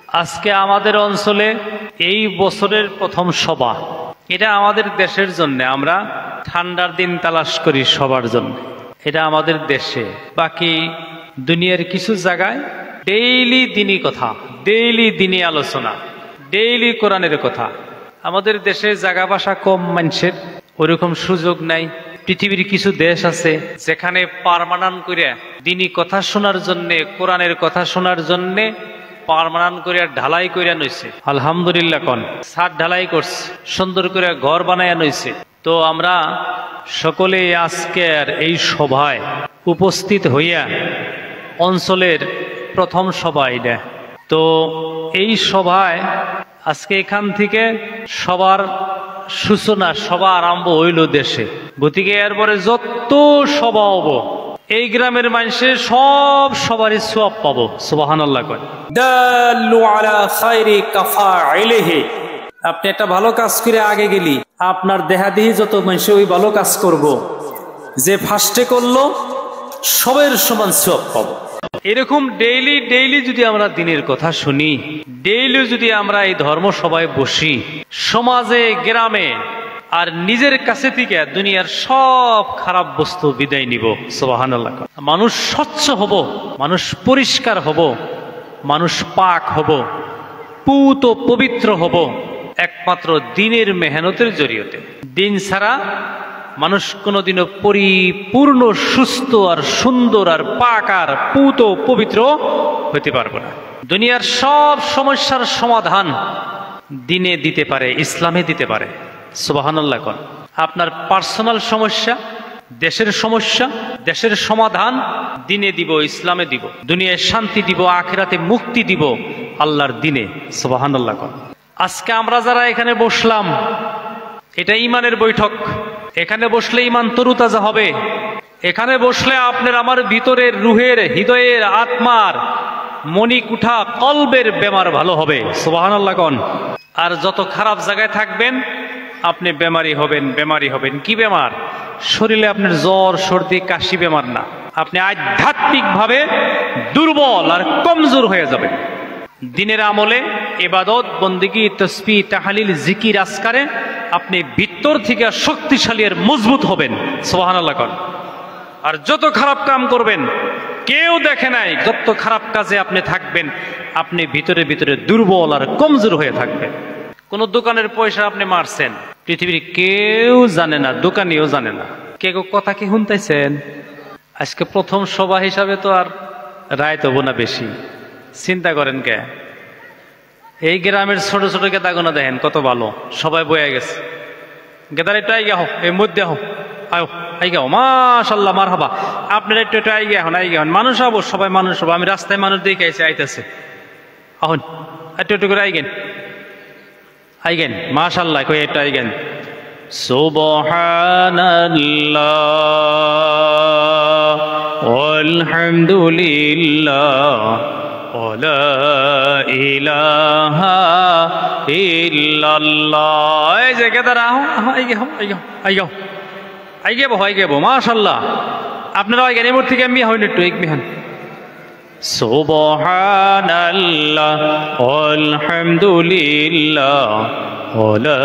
আজকে আমাদের অঞ্চলে এই বছরের প্রথম সভা, এটা আমাদের দেশের জন্য। আমরা ঠান্ডার দিন তালাশ করি সবার জন্য, এটা আমাদের দেশে। বাকি দুনিয়ার কিছু জায়গায় ডেইলি দিনই কথা, ডেইলি দিনই আলোচনা, ডেইলি কোরআনের কথা। আমাদের দেশে জায়গা বাসা কম, মানুষের ওরকম সুযোগ নাই। পৃথিবীর কিছু দেশ আছে যেখানে পার্মানেন্ট করে দিনই কথা শোনার জন্য, কোরআনের কথা শোনার জন্য পার্মানেন্ট করে ঢালাই করে নইছে। আলহামদুলিল্লাহ, কোন ছাদ ঢালাই করছে, সুন্দর করে ঘর বানায় নইছে। তো আমরা সকলে আজকের এই সভায় উপস্থিত হইয়া, অঞ্চলের প্রথম সভা এটা। তো এই সভায় আজকে এখান থেকে সবার সূচনা, সভা আরম্ভ হইল দেশে। গতিকে এরপরে যত সভা হব এই গ্রামের মানুষের সব সবারই সওয়াব পাবো। সুবহানাল্লাহ কয়। দাল্লু আলা খায়রি কাফাইলিহি। আপনি একটা ভালো কাজ করে আগে গেলি, আপনার দেহাদেহি যত মানুষ ওই ভালো কাজ করব, যে ফার্স্টে করলো সবের সমান সওয়াব পাবো। এরকম ডেইলি ডেইলি যদি আমরা দিনের কথা শুনি, ডেইলি যদি আমরা এই ধর্ম সভায় বসি, সমাজে গ্রামে আর নিজের কাছে থেকে দুনিয়ার সব খারাপ বস্তু বিদায় নিব। সুবহানাল্লাহ। মানুষ স্বচ্ছ হব, মানুষ পরিষ্কার হব, মানুষ পাক হব, পুত পবিত্র হব একমাত্র দিনের মেহনতের জরিয়তে। দিন ছাড়া মানুষ কোনোদিনও পরিপূর্ণ সুস্থ আর সুন্দর আর পাক আর পুত পবিত্র হতে পারবে না। দুনিয়ার সব সমস্যার সমাধান দিনে দিতে পারে, ইসলামে দিতে পারে। সুবহানাল্লাহ। কোন আপনার পার্সোনাল সমস্যা, দেশের সমস্যা, দেশের সমাধান দিনে দিব, ইসলামে দিব। দুনিয়ায় শান্তি দিব, আখিরাতে মুক্তি দিব আল্লাহর দিনে। সুবহানাল্লাহ। কোন আজকে আমরা যারা এখানে বসলাম, এটা ইমানের বৈঠক। এখানে বসলে ইমান তরুতাজা হবে। এখানে বসলে আপনার আমার ভিতরের রুহের, হৃদয়ের, আত্মার, মণিকুঠা, কলবের বেমার ভালো হবে। সুবহানাল্লাহ। কোন আর যত খারাপ জায়গায় থাকবেন আপনি বেমারি হবেন, বেমারি হবেন। কি বেমার? শরীরে আপনার জ্বর, সর্দি, কাশি বেমার না, আপনি আধ্যাত্মিকভাবে দুর্বল আর কমজোর হয়ে যাবেন। দিনের আমলে, ইবাদত, বন্দেগী, তাসবিহ, তাহলিল, জিকির, আজকারে আপনি ভিতর থেকে শক্তিশালী আর মজবুত হবেন। সুবহানাল্লাহ। আর যত খারাপ কাম করবেন, কেউ দেখে নাই, যত খারাপ কাজে আপনি থাকবেন, আপনি ভিতরে ভিতরে দুর্বল আর কমজোর হয়ে থাকবেন। কোন দোকানের পয়সা আপনি মারছেন, পৃথিবীর কেউ জানে না, দোকানিও জানে না। কে কথা কি শুনতেছেন? আজকে প্রথম সভা হিসাবে তো আর রায় তবু না বেশি। চিন্তা করেন কে এই গ্রামের ছোট ছোট গেদাগুনা দেখেন কত ভালো, সবাই বয়ে গেছে। গেদার একটু আইগা হোক, এই মধ্যে হোক, আয়ো আইগা হো, মাশাল্লাহ, মারহাবা। আপনারা একটু একটু আইগা হন, আইগা হন। মানুষ হবো, সবাই মানুষ হবো। আমি রাস্তায় মানুষ দেখে আইসি, আইতেছে। আহন একটু একটু করে আইগেন, আইগেন, মাশাল্লাহ কই একটু আইগেন। সুবহানাল্লাহ আলহামদুলিল্লাহ ওয়ালা ইলাহা ইল্লাল্লাহ। এই যে গেদারা আইগে বো, মাশাল্লাহ। আপনারা আইগেন, এই মুহূর্তে আমি হইন একটু এক মিহান। সুবহানাল্লাহ আলহামদুলিল্লাহ ওয়ালা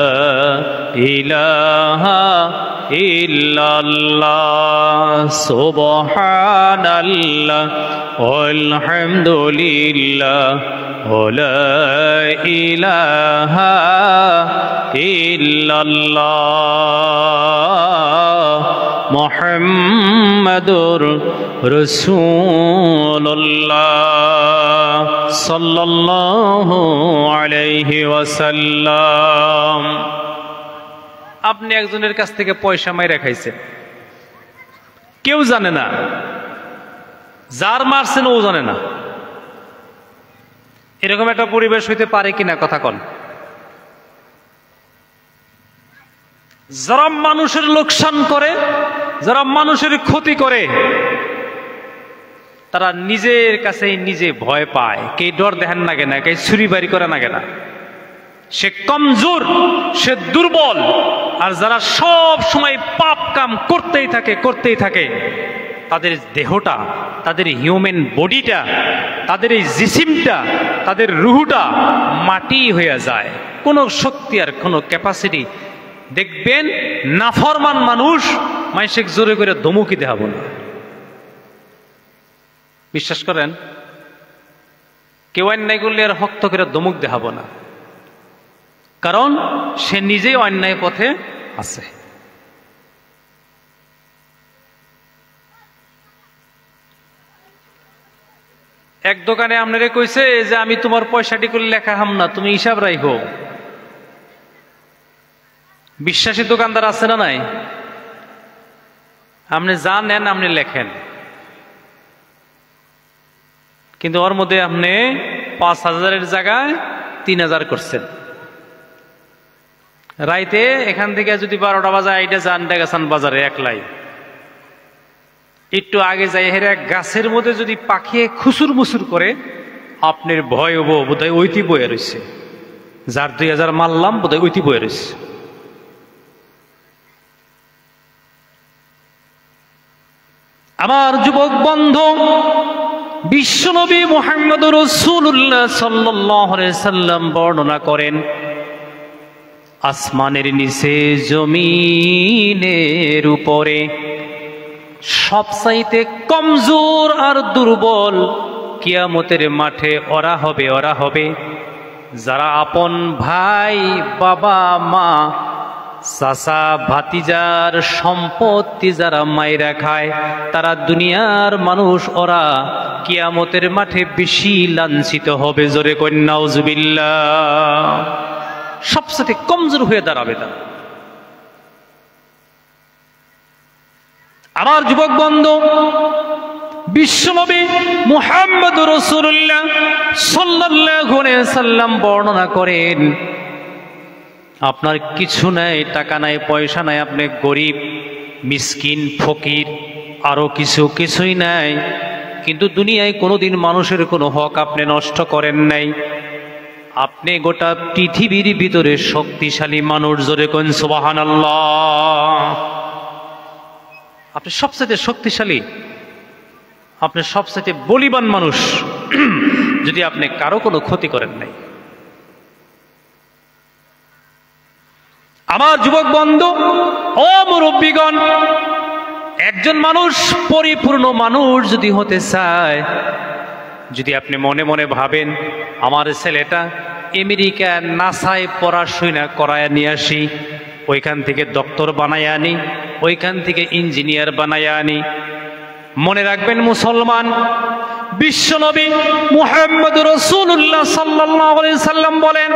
ইলাহা ইল্লাল্লাহ। সুবহানাল্লাহ আলহামদুলিল্লাহ ওয়ালা ইলাহা ইল্লাল্লাহ মুহাম্মাদুর রাসূলুল্লাহ সাল্লাল্লাহু আলাইহি ওয়াসাল্লাম। আপনি একজনের কাছ থেকে পয়সা মাইরা খাইছেন, কেউ জানে না, যার মারছেন ও জানে না। এরকম একটা পরিবেশ হইতে পারে কিনা কথা কন। যারা মানুষের লোকসান করে, যারা মানুষের ক্ষতি করে, তারা নিজের কাছেই নিজে ভয় পায়। কে ডর দেখেন না কেনা, কে ছুরি বাড়ি করে না কেনা, সে কমজোর, সে দুর্বল। আর যারা সব সময় পাপ কাম করতেই থাকে, তাদের দেহটা, তাদের হিউম্যান বডিটা, তাদের এই জিসিমটা, তাদের রুহটা মাটি হয়ে যায়, কোনো শক্তি আর কোনো ক্যাপাসিটি। দেখবেন নাফরমান মানুষ মানুষকে জোরে করে ধমকি দেখাব না, বিশ্বাস করেন। কেউ অন্যায় করলে আর শক্ত করে ধমক দেখাব না, কারণ সে নিজেই অন্যায় পথে আছে। এক দোকানে আপনারে কইছে যে আমি তোমার পয়সাটি করে লেখা হাম না, তুমি হিসাব রাখো। বিশ্বাসী দোকানদার আছে না নাই? আপনি যা নেন আপনি লেখেন, কিন্তু ওর মধ্যে আপনি ৫,০০০-এর জায়গায় ৩,০০০ করছেন। রাইতে এখান থেকে যদি ১২টা বাজে আইটা যান ডেগাছান বাজারে একলাই, একটু আগে যাই হেরে গাছের মধ্যে যদি পাখিয়ে খুসুর মুসুর করে, আপনার ভয় হবো বোধহয় ঐতি বয়ে রয়েছে, যার ২,০০০ মারলাম বোধহয় ঐতি বয়ে রয়েছে। আমার যুবক বন্ধু, বিশ্বনবী মুহাম্মদুর রাসূলুল্লাহ সাল্লাল্লাহু আলাইহি সাল্লাম বর্ণনা করেন, আসমানের নিচে জমিনের উপরে সবচাইতে কমজোর আর দুর্বল কিয়ামতের মাঠে ওরা হবে যারা আপন ভাই, বাবা, মা, চাচা, ভাতিজার সম্পত্তি যারা মাইরা খায়, তারা দুনিয়ার মানুষ, ওরা কিয়ামতের মাঠে বেশি লাঞ্ছিত হবে। জোরে কন্যা নাউজুবিল্লাহ। সবচেয়ে কমজোর হয়ে দাঁড়াবে তারা। আমার যুবক বন্ধু, বিশ্বনবী মুহাম্মদুর রাসূলুল্লাহ সাল্লাল্লাহু আলাইহি সাল্লাম বর্ণনা করেন, আপনার কিছু নাই, টাকা নাই, পয়সা নাই, আপনি গরিব, মিসকিন, ফকির, আরো কিছুই নাই, কিন্তু দুনিয়ায় কোনোদিন মানুষের কোনো হক আপনি নষ্ট করেন নাই, আপনি গোটা পৃথিবীর ভিতরে শক্তিশালী মানুষ। জোরে কোন সুবহানাল্লাহ। আপনি সবচেয়ে শক্তিশালী, আপনি সবচেয়ে বলিবান মানুষ, যদি আপনি কারো কোনো ক্ষতি করেন নাই। আমার যুবক বন্ধু ও মুরব্বীগণ, একজন মানুষ পরিপূর্ণ মানুষ যদি হতে চায়, যদি আপনি মনে মনে ভাবেন আমার ছেলেটা আমেরিকা নাসায় পড়াশোনা করায় নিয়ে আসি, ওইখান থেকে ডক্টর বানায় আনি, ওইখান থেকে ইঞ্জিনিয়ার বানায় আনি, মনে রাখবেন মুসলমান, বিশ্বনবী মুহাম্মদুর রাসূলুল্লাহ সাল্লাল্লাহু আলাইহি সাল্লাম বলেন,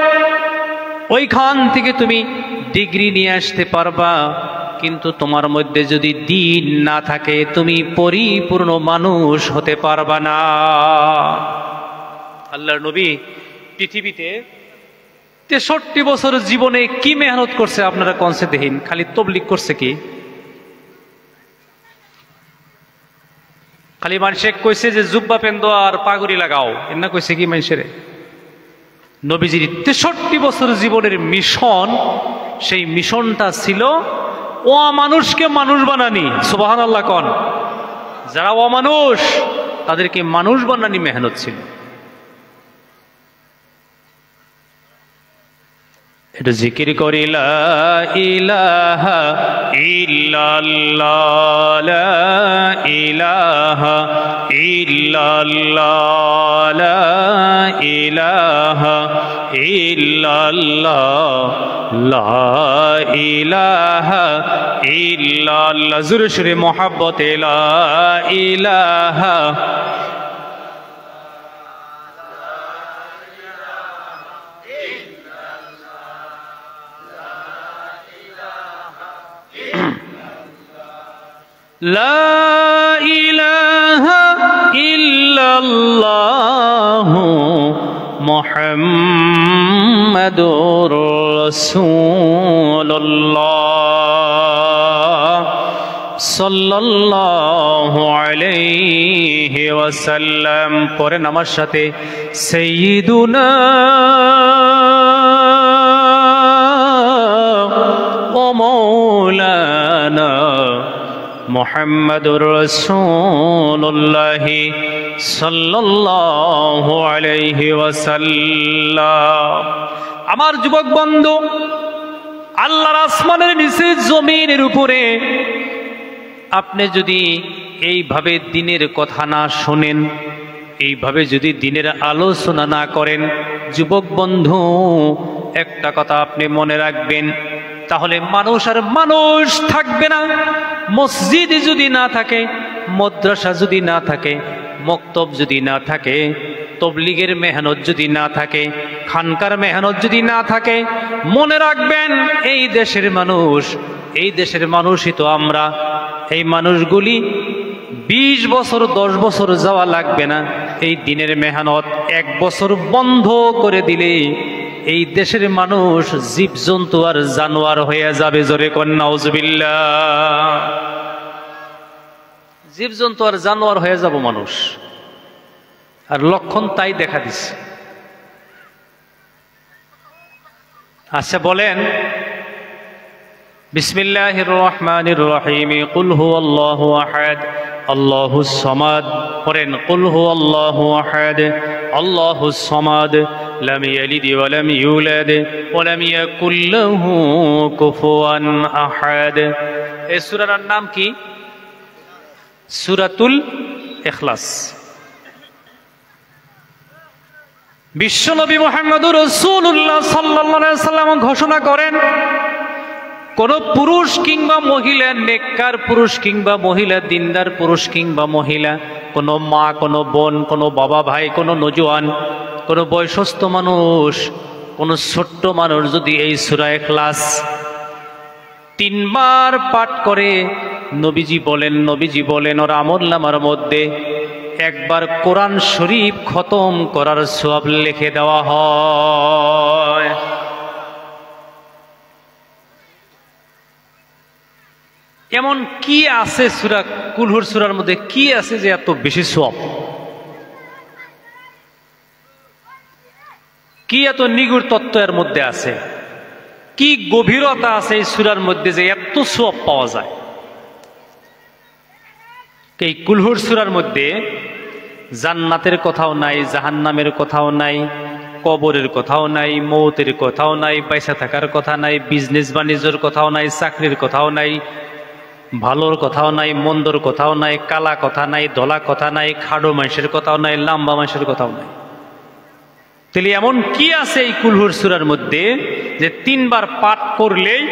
ওইখান থেকে তুমি ডিগ্রি নিয়ে আসতে পারবা, কিন্তু তোমার মধ্যে যদি দিন না থাকে তুমি পরিপূর্ণ মানুষ হতে পারবা না। আল্লাহর নবী পৃথিবীতে ৬৩ বছর জীবনে কি মেহনত করছে আপনারা কনসে দেখিন? খালি তবলিগ করছে কি? খালি মানুষে কইছে যে জুব্বা পেন্দো আর পাগড়ি লাগাও, এনা কইছে কি মানুষের? নবীজির ৬৩ বছর জীবনের মিশন, সেই মিশনটা ছিল অমানুষকে মানুষ বানানি। সুবহানাল্লাহ কোন। যারা অমানুষ তাদেরকে মানুষ বানানি মেহনত ছিল। এটা জিকির করি লা ইলাহা ইল্লাল্লাহ, লা ইলাহা ইল্লাল্লাহ, লা ইলাহা ইল্লাল্লাহ, লা ইলাহা ইল্লাল্লাহ। জোরে সুরে মোহাব্বতে লা ইলাহা লা ইলাহা ইল্লাল্লাহ মুহাম্মাদুর রাসূলুল্লাহ সাল্লাল্লাহু আলাইহি ওয়াসাল্লাম। পরে আমার সাথে সাইয়্যিদুনা ওয়া মাওলানা মুহাম্মাদুর রাসূলুল্লাহ সাল্লাল্লাহু আলাইহি ওয়াসাল্লাম। আমার যুবক বন্ধু, আল্লাহর আসমানের নিচে জমিনের উপরে আপনি যদি এইভাবে দিনের কথা না শোনেন, এইভাবে যদি দিনের আলোচনা না করেন, যুবক বন্ধু একটা কথা আপনি মনে রাখবেন, তাহলে মানুষ আর মানুষ থাকবে না। মসজিদ যদি না থাকে, মাদ্রাসা যদি না থাকে, মক্তব যদি না থাকে, তবলিগের মেহনত যদি না থাকে, খানকার মেহনত যদি না থাকে, মনে রাখবেন এই দেশের মানুষই তো আমরা। এই মানুষগুলি 20 বছর 10 বছর যাওয়া লাগবে না, এই দিনের মেহনত 1 বছর বন্ধ করে দিলে এই দেশের মানুষ জীবজন্তু আর জানোয়ার হয়ে যাবে। জোরে কোন নাউজুবিল্লাহ। জীবজন্তু আর জানোয়ার হয়ে যাব মানুষ, আর লক্ষণ তাই দেখা দিচ্ছে। আচ্ছা বলেন, বিসমিল্লাহির রহমানির রহিম, কুল হুয়াল্লাহু আহাদ আল্লাহুস সামাদ। পড়েন, কুল হুয়াল্লাহু আহাদ আল্লাহুস সামাদ লাম ইয়ালিদ ওয়া লাম ইউলাদ ওয়া লাম ইয়াকুল লাহু কুফুয়ান আহাদ। এই সূরার নাম কি? সূরাতুল ইখলাস। বিশ্বনবী মুহাম্মদুর রাসূলুল্লাহ সাল্লাল্লাহু আলাইহি ওয়াসাল্লাম ঘোষণা করেন, কোন পুরুষ কিংবা মহিলা, নেককার পুরুষ কিংবা মহিলা, দিনদার পুরুষ কিংবা মহিলা, কোন মা, কোন বোন, কোন বাবা, ভাই, কোন নওজোয়ান, কোন বয়সস্থ মানুষ, কোন ছোট্ট মানুষ যদি এই সূরা ইখলাস 3 বার পাঠ করে, নবীজি বলেন ওর আমলনামার মধ্যে একবার কোরআন শরীফ খতম করার সওয়াব লিখে দেওয়া হয়। এমন কি আছে সূরা কুলহুর সূরার মধ্যে, কি আছে যে এত বেশি সওয়াব? কি এত নিগুড় তত্ত্ব এর মধ্যে আছে? কি গভীরতা আছে এই সূরার মধ্যে যে এত সওয়াব পাওয়া যায়? এই কুলহুর সূরার মধ্যে জান্নাতের কথাও নাই, জাহান্নামের কথাও নাই, কবরের কথাও নাই, মৌতের কথাও নাই, পয়সা থাকার কথা নাই, বিজনেস বাণিজ্যের কথাও নাই, চাকরির কথাও নাই, ভালোর কথাও নাই, মন্দর কথাও নাই, কালা কথা নাই, ধলা কথা নাই, খাড়ো মানুষের কথাও নাই, লাম্বা মানুষের কথাও নাই। তাহলে এমন কি আছে এই কুলহুর সূরার মধ্যে যে 3 বার পাঠ করলেই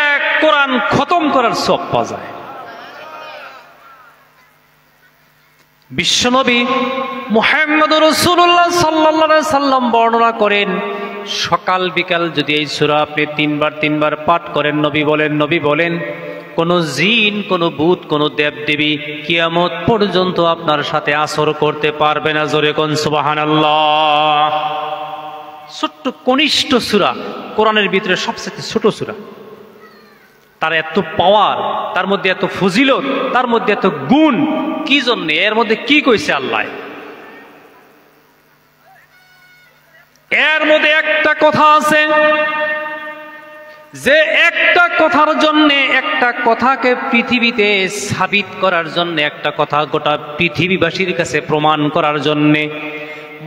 এক কোরআন খতম করার সওয়াব পাওয়া যায়? বিশ্বনবী মুহাম্মদুর রাসূলুল্লাহ সাল্লাল্লাহু আলাইহি সাল্লাম বর্ণনা করেন, সকাল বিকাল যদি এই সূরা আপনি 3 বার পাঠ করেন, নবী বলেন কোন জিন, কোন ভূত, কোন দেবদেবী কিয়ামত পর্যন্ত আপনার সাথে আসর করতে পারবে না। জোরে কোন সুবহানাল্লাহ। ছোট্ট কনিষ্ঠ সূরা, কোরআনের ভিতরে সবচেয়ে ছোট সূরা, তার এত পাওয়ার, তার মধ্যে এত ফজিলত, তার মধ্যে এত গুণ, কি জন্য? এর মধ্যে কি কইছে আল্লাহ? এর মধ্যে একটা কথা আছে যে একটা কথার জন্য, একটা কথাকে পৃথিবীতে সাবিত করার জন্য, একটা কথা গোটা পৃথিবীবাসীর কাছে প্রমাণ করার জন্য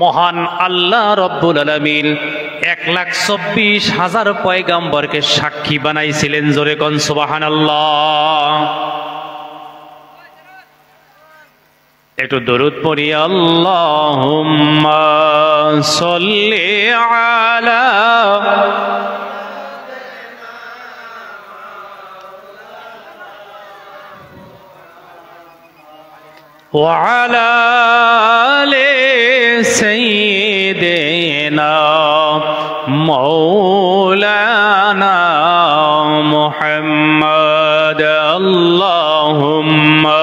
মহান আল্লাহ রব্বুল আলামিন 1,24,000 পয়গাম্বরকে সাক্ষী বানাইছিলেন। জোরে কোন সুবহানাল্লাহ। একটু দরুদ পড়ি, আল্লাহুম্মা সাল্লি আলা ওয়া আলা আলি সাইয়্যিদিনা মাওলানা মুহাম্মদ। আল্লাহুম্মা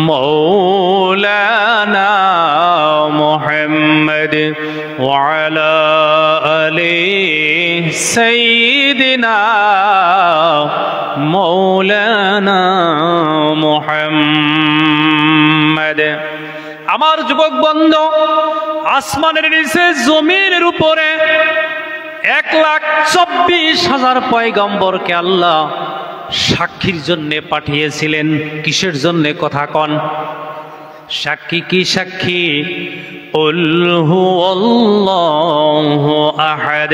مولانا محمد وعلى آل سيدنا مولانا محمد। আমার যুবক বন্ধু, আসমানের নিচে জমিনের উপরে 1,24,000 পয়গম্বরকে আল্লাহ সাক্ষীর জন্য পাঠিয়েছিলেন। কিসের জন্য কথা কন? সাক্ষী কি সাক্ষী? কুল হুয়াল্লাহু আহাদ।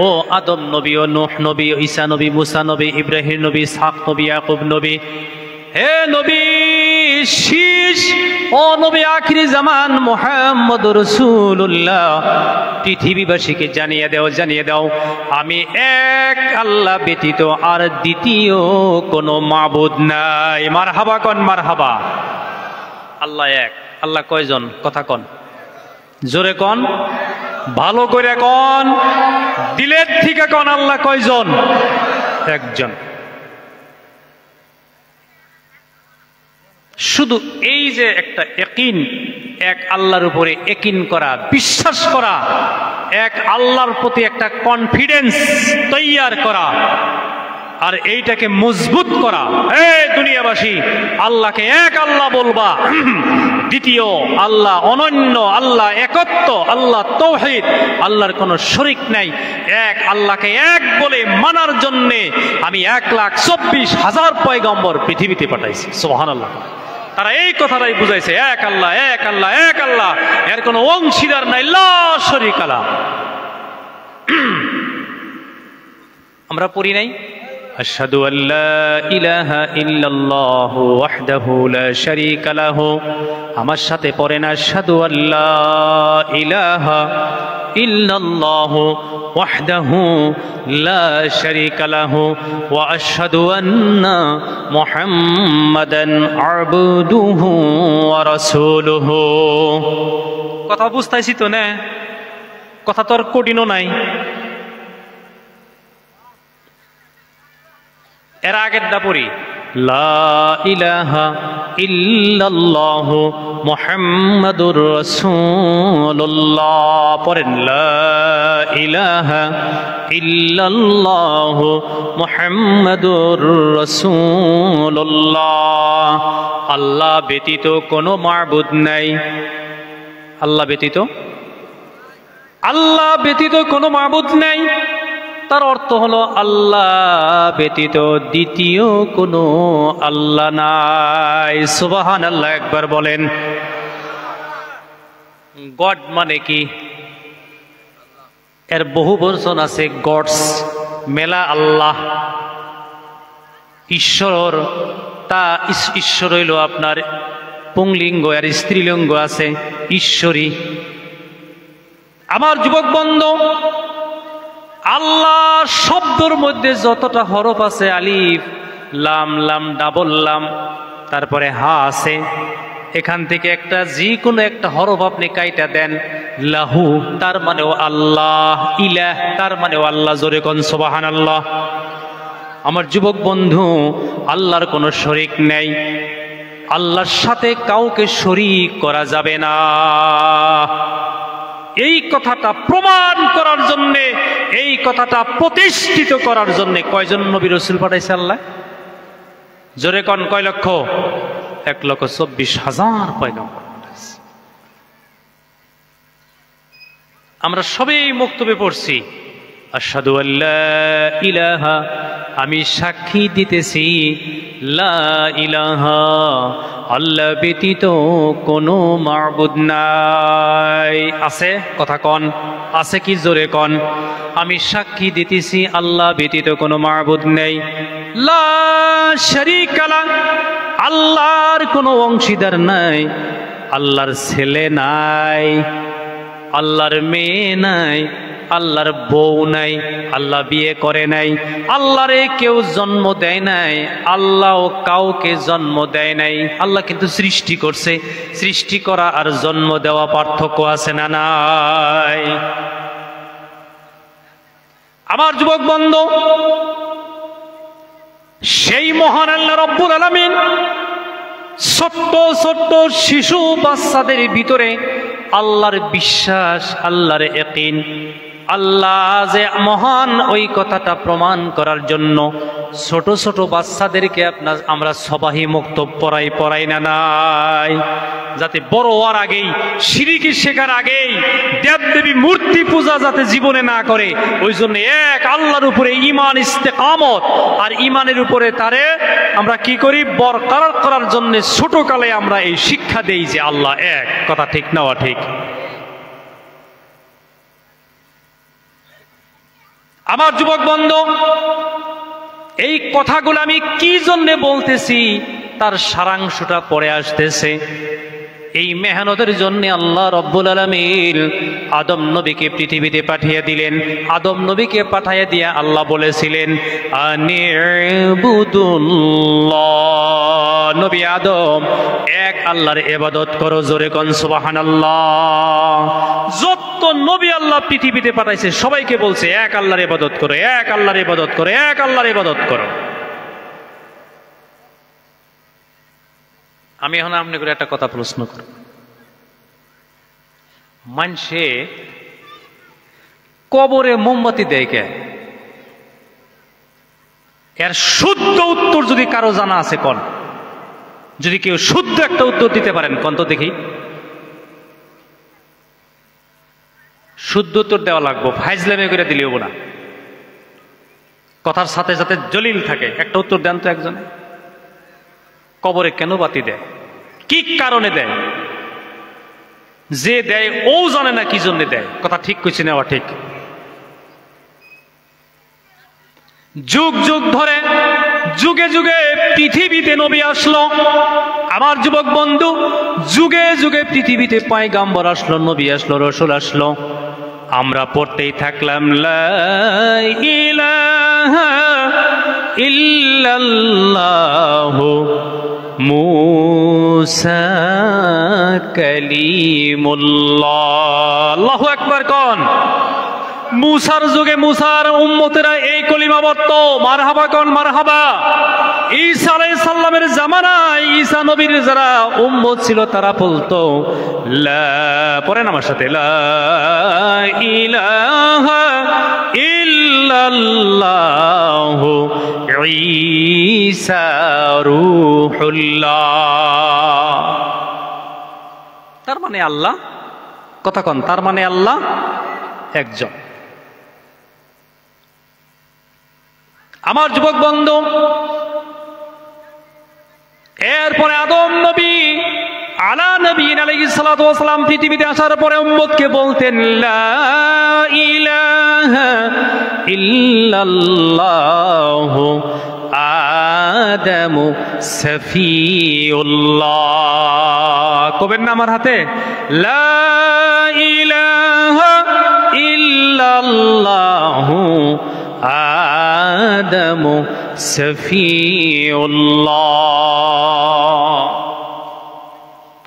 ও আদম নবী, ও নূহ নবী, ও ঈসা নবী, মুসা নবী, ইব্রাহিম নবী, ইসহাক নবী, ইয়াকুব নবী, হে নবী শীষ, ও নবী আখিরি জামান মুহাম্মদুর রাসূলুল্লাহ, পৃথিবীবাসীকে জানিয়ে দাও আমি এক আল্লাহ ব্যতীত আর দ্বিতীয় কোনো মাবুদ নাই। মারহাবা কন, মারহাবা। আল্লাহ এক। আল্লাহ কয়জন? কথা কন, জোরে কন, ভালো করে কন, দিলের থেকে কন। আল্লাহ কয়জন? একজন। শুধু এই যে একটা ইয়াকিন, এক আল্লাহর উপরে ইয়াকিন করা, বিশ্বাস করা, এক আল্লাহর প্রতি একটা কনফিডেন্স তৈয়ার করা, আর এইটাকে মজবুত করা। এই দুনিয়াবাসী, আল্লাহকে এক আল্লাহ বলবা, দ্বিতীয় আল্লাহ অনন্য, আল্লাহ একত্ব, আল্লাহ তাওহীদ, আল্লাহর কোনো শরীক নাই। এক আল্লাহকে এক বলে মানার জন্যে আমি 1,24,000 পয়গম্বর পৃথিবীতে পাঠাইছি। সুবহানাল্লাহ। তারা এই কথাটাই বুঝাইছে, এক আল্লাহ, এক আল্লাহ, এক আল্লাহ, এর কোনো অংশীদার নাই, লা শরীকা লাহু। আমরা পড়ি নাই আশহাদু আল্লা ইলাহা ইল্লাল্লাহু ওয়াহদাহু লা শারীকা লাহু। আমার সাথে পড়েন আশহাদু আল্লা ইলাহা ইল্লাল্লাহু ওয়াহদাহু লা শারীকা লাহু ওয়া আশহাদু আন্না মুহাম্মাদান আবদুহু ওয়া রাসূলুহু। কথা বুঝতাইছি তো না? কথা তো আর কঠিনও নাই। এর আগেরটা পড়ি, লা ইলাহা ইল্লাল্লাহু মুহাম্মাদুর রাসূলুল্লাহ। পড়েন, লা ইলাহা ইল্লাল্লাহু মুহাম্মাদুর রাসূলুল্লাহ। আল্লাহ ব্যতীত কোনো মাবুদ নাই। আল্লাহ ব্যতীত কোনো মাবুদ নাই। তার অর্থ হলো আল্লাহ ব্যতীত দ্বিতীয় কোনো আল্লাহ নাই। সুবহানাল্লাহ, একবার বলেন। গড মানে কি? এর বহু বচন আছে, গডস, মেলা আল্লাহ। ঈশ্বর, তা ঈশ্বর হইল আপনার পুংলিঙ্গ, আর স্ত্রীলিঙ্গ আছে ঈশ্বরী। আমার যুবক বন্ধু, আল্লাহ শব্দর মধ্যে যতটা হরফ আছে, আলিফ, লাম, লাম ডাবল লাম, তারপরে হা আছে, এখান থেকে একটা যে কোনো একটা হরফ আপনি কাইটা দেন, লাহু তার মানেও আল্লাহ, ইলাহ তার মানেও আল্লাহ। জোরে কোন সুবহানাল্লাহ। আমার যুবক বন্ধু, আল্লাহর কোনো শরীক নেই। আল্লাহর সাথে কাউকে শরীক করা যাবে না। এই কথাটা প্রমাণ করার জন্যে, এই কথাটা প্রতিষ্ঠিত করার জন্যে কয়জন নবী রাসূল পাঠাইছে আল্লাহ? জোরে কোন, কয় লক্ষ? 1,24,000 পয়গম্বর পাঠাইছে। আমরা সবাই বক্তব্যে পড়ছি আশহাদু আল্লা ইলাহা, আমি সাক্ষী দিতেছি, লা ইলাহা, আল্লাহ ব্যতীত কোনো মাবুদ নাই। আছে? কথা কন, আছে কি? জোরে কন। আমি সাক্ষী দিতেছি আল্লাহ ব্যতীত কোনো মাবুদ নেই। লা শারীকা লাহু, আল্লাহর কোনো অংশীদার নাই। আল্লাহর ছেলে নাই, আল্লাহর মেয়ে নাই, আল্লাহর বউ নাই, আল্লাহ বিয়ে করে নাই, আল্লাহরে কেউ জন্ম দেয় নাই, আল্লাহ কাউকে জন্ম দেয় নাই। আল্লাহ কিন্তু সৃষ্টি করছে। সৃষ্টি করা আর জন্ম দেওয়া পার্থক্য আছে না নাই? আমার যুবক বন্ধু, সেই মহান আল্লাহ রব্বুল আলামিন ছোট্ট ছোট্ট শিশু বাচ্চাদের ভিতরে আল্লাহর বিশ্বাস, আল্লাহর ইয়াকিন, আল্লাহ যে মহান ওই কথাটা প্রমাণ করার জন্য ছোট ছোট বাচ্চাদেরকে আমরা সবাহি মুক্তব পড়াই না নাই, যাতে বড় হওয়ার আগেই, শিরকি শেখার আগেই দেবদেবী মূর্তি পূজা যাতে জীবনে না করে, ওই জন্য এক আল্লাহর উপরে ঈমান ইস্তেকামত আর ঈমানের উপরে তারে আমরা কি করি, বরকরার করার জন্য ছোটকালে আমরা এই শিক্ষা দেই যে আল্লাহ এক। কথা ঠিক না ঠিক? আমার যুবক বন্ধু, এই কথাগুলো আমি কি জন্য বলতেছি তার সারাংশটা পরে আসতেছে। এই মেহনতের জন্য আল্লাহ রব্বুল আলামিন আদম নবীকে পৃথিবীতে পাঠিয়ে দিলেন। আদম নবীকে পাঠিয়ে দিয়ে আল্লাহ বলেছিলেন আনিবুদুল্লাহ, নবী আদম এক আল্লাহর ইবাদত করো। জোরে কোন সুবহানাল্লাহ। যত নবী আল্লাহ পৃথিবীতে পাঠাইছে সবাইকে বলছে এক আল্লাহর ইবাদত করো, এক আল্লাহর ইবাদত করো, এক আল্লাহর ইবাদত করো। আমি এখন আপনি করে একটা কথা প্রশ্ন করব, মানুষে কবরে মোমবাতি দেয় কে? এর শুদ্ধ উত্তর যদি কারো জানা আছে কোন, যদি কেউ শুদ্ধ একটা উত্তর দিতে পারেন কোন তো দেখি। শুদ্ধ উত্তর দেওয়া লাগবো, ফাইজলামি করে দিলেও না, কথার সাথে সাথে দলিল থাকে। একটা উত্তর দেন তো একজন। কবরে কেন বাতি দেয়, কি কারণে দেয়? যে দেয় ও জানে না কি জন্য দেয়। কথা ঠিক কইছি না ঠিক? যুগ যুগ ধরে যুগে যুগে পৃথিবীতে নবী আসলো। আমার যুবক বন্ধু, যুগে যুগে পৃথিবীতে পয়গাম্বর আসলো, নবী আসলো, রসুল আসলো। আমরা পড়তেই থাকলাম লা ইলাহা ইল্লাল্লাহু মুসা কালিমুল্লাহ। আল্লাহু আকবার কোন? মুসার যুগে মুসার উম্মতেরা এই কলিমা পড়ত। মারহাবা কোন? মারহাবা। ঈসা আলাইহিস সালামের জামানায় ঈসা নবীর যারা উম্মত ছিল তারা বলতো লা, পড়েন আমার সাথে, লা ইলাহা ইল্লাল্লাহু ঈসা রূহুল্লাহ। তার মানে আল্লাহ, কথা কোন? তার মানে আল্লাহ একজন। আমার যুবক বন্ধু, এরপরে আদম নবী আলা নবীন আলাইহিস সালাতু ওয়াস সালাম পৃথিবীতে আসার পরে উম্মতকে বলতেন লা ইলাহা ইল্লাল্লাহু আদামু সফিউল্লাহ। কবেন না আমার হাতে, লা ইলাহা ইল্লাল্লাহু আদামু সফিউল্লাহ।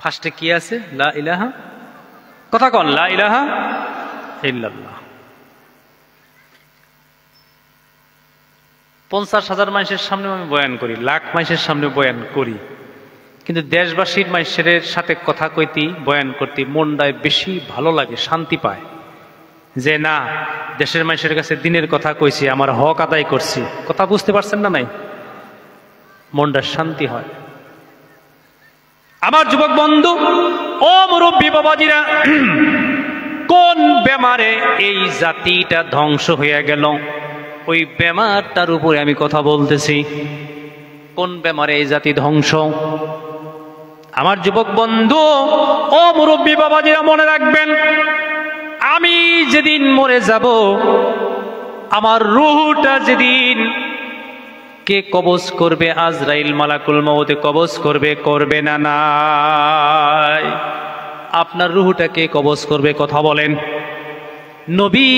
ফার্স্টে কি আছে? লা ইলাহা। কথা কোন? লা ইলাহা ইল্লাল্লাহ। 50,000 মানুষের সামনে আমি বয়ান করি, লাখ মানুষের সামনে বয়ান করি, কিন্তু দেশবাসীর মানুষের সাথে কথা কইতে, বয়ান করতে মনটায় বেশি ভালো লাগে, শান্তি পায় যে না, দেশের মানুষের কাছে দিনের কথা কইছি, আমার হক আদায় করছি। কথা বুঝতে পারছেন না? নাই, মনটা শান্তি হয়। আমার যুবক বন্ধু ও মুরব্বী বাবাজিরা, কোন বেমারে এই জাতিটা ধ্বংস হয়ে গেল, ওই বেমারটার উপরে আমি কথা বলতেছি। কোন বেমারে এই জাতি ধ্বংস? আমার যুবক বন্ধু ও মুরব্বী বাবাজিরা মনে রাখবেন, আমি যেদিন মরে যাব, আমার রূহটা যেদিন কে কবজ করবে? আজরাইল মালাকুল মউত কবজ করবে, করবে না? নাই। আপনার রূহটা কে কবজ করবে? কথা বলেন। নবী,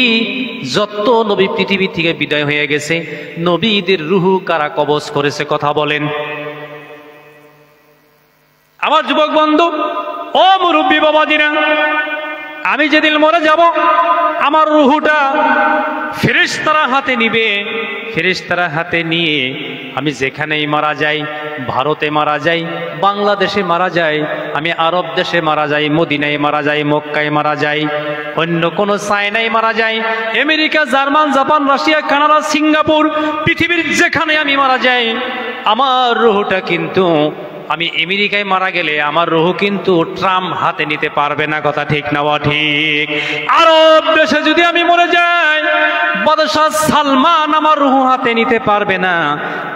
যত নবী পৃথিবী থেকে বিদায় হয়ে গেছে, নবীদের রূহ কারা কবজ করেছে? কথা বলেন। আমার যুবক বন্ধু ও মুরব্বী বাবাজিরা, আমি যেদিন মরে যাব, আমার রূহটা ফেরেশতারা হাতে নিবে। ফেরেশতারা হাতে নিয়ে আমি যেখানেই মারা যাই, ভারতে মারা যাই, বাংলাদেশে মারা যাই, আমি আরব দেশে মারা যাই, মদিনায় মারা যাই, মক্কায় মারা যাই, অন্য কোন চায়নায় মারা যায়, America, German, Japan, Russia, Canada, Singapore, পৃথিবীর যেখানে আমি মারা যাই, আমার রুহটা কিন্তু, আমি আমেরিকায় মারা গেলে আমার রুহ কিন্তু ট্রাম্প হাতে নিতে পারবে না। কথা ঠিক না ঠিক? আরব দেশে যদি আমি মরে যাই, বাদশাহ সালমান আমার রুহ হাতে নিতে পারবে না।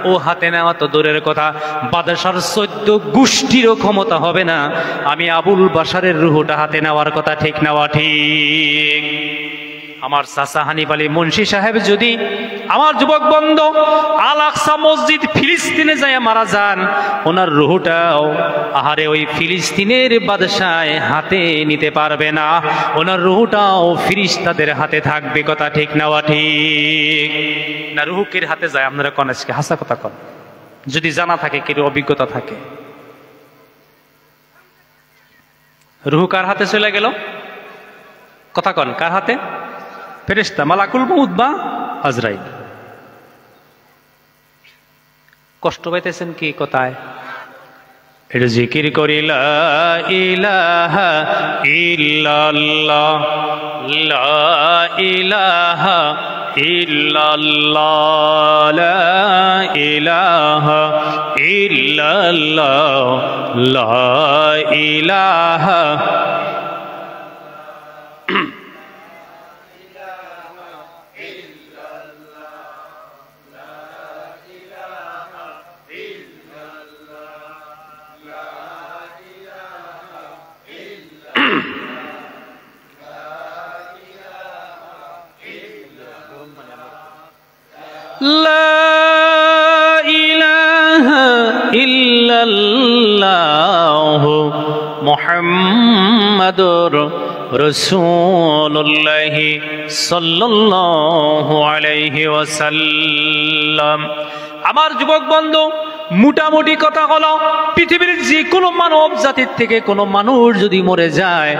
ও হাতে নেওয়া তো দূরের কথা, বাদশার 14 গোষ্ঠীরও ক্ষমতা হবে না আমি আবুল বাশারের রুহটা হাতে নেওয়ার। কথা ঠিক না ঠিক? আমার চাচা হানিফ আলী মুন্সি সাহেব যদি, আমার যুবক বন্ধু, আল আকসা মসজিদ ফিলিস্তিনে যায় মারা যান, ওনার রুহটাও আহারে ওই ফিলিস্তিনের বাদশায় হাতে নিতে পারবে না, ওনার রুহটাও ফিরিস্তাদের হাতে থাকবে। কথা ঠিক না ঠিক? না রুহকের হাতে যায়? আপনারা কোন আজকে হাসা কথা কন, যদি জানা থাকে, কেউ অভিজ্ঞতা থাকে। রুহ কার হাতে চলে গেল? কথা কন, কার হাতে? ফেরেশতা মালাকুল মউত বা আজরাইল। কষ্ট পাইতেছেন কি কথায়? এটা জিকির করি লা ইলাহা ইল্লাল্লাহ, লা ইলাহা ইল্লাল্লাহ, লা ইলাহা ইল্লাল্লাহ, লা ইলাহা। লা ইলাহা ইল্লাল্লাহ মুহাম্মাদুর রাসূলুল্লাহ সাল্লাল্লাহু আলাইহি ওয়াসাল্লাম। আমার যুবক বন্ধু, মোটামুটি কথা হলো, পৃথিবীর যে কোনো মানব জাতির থেকে কোনো মানুষ যদি মরে যায়,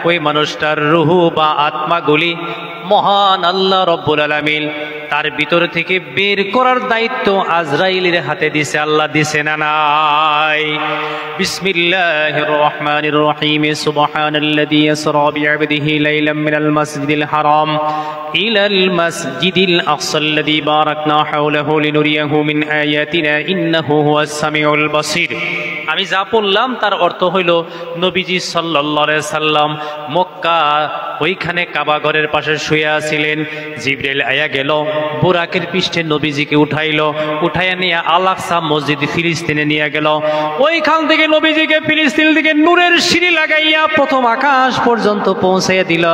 ওই মানুষটার রূহ বা আত্মাগুলি মহান আল্লাহ রব্বুল আলামিন তার ভিতর থেকে বের করার দায়িত্ব আজরাইলের হাতে দিছে। আল্লাহ দিছে না নাই? বিসমিল্লাহির রহমানির রহিম। সুবহানাল্লাযী ইসরা বিআবদিহি লাইলাম মিনাল মাসজিদিল হারাম ইলাল মাসজিদিল আকসাল্লাযী বারাকনা হাওলাহু লিনুরিয়াহু মিন আয়াতিনা ইন্নাহু হুয়াস সামিউল বাসীর। আমি যা বললাম তার অর্থ হইল, নবীজি সাল্লাল্লাহু আলাইহি সাল্লাম মক্কা ওইখানে কাবা ঘরের পাশে শুয়ে আছিলেন। জিবরাইল আয়া গেল, বুরাকের পৃষ্ঠে নবীজিকে উঠাইলো, উঠাইয়া নিয়ে আল আকসা মসজিদ ফিলিস্তিনে নিয়ে গেল। ওইখান থেকে নবীজিকে ফিলিস্তিন থেকে নূরের সিঁড়ি লাগাইয়া প্রথম আকাশ পর্যন্ত পৌঁছাইয়া দিল।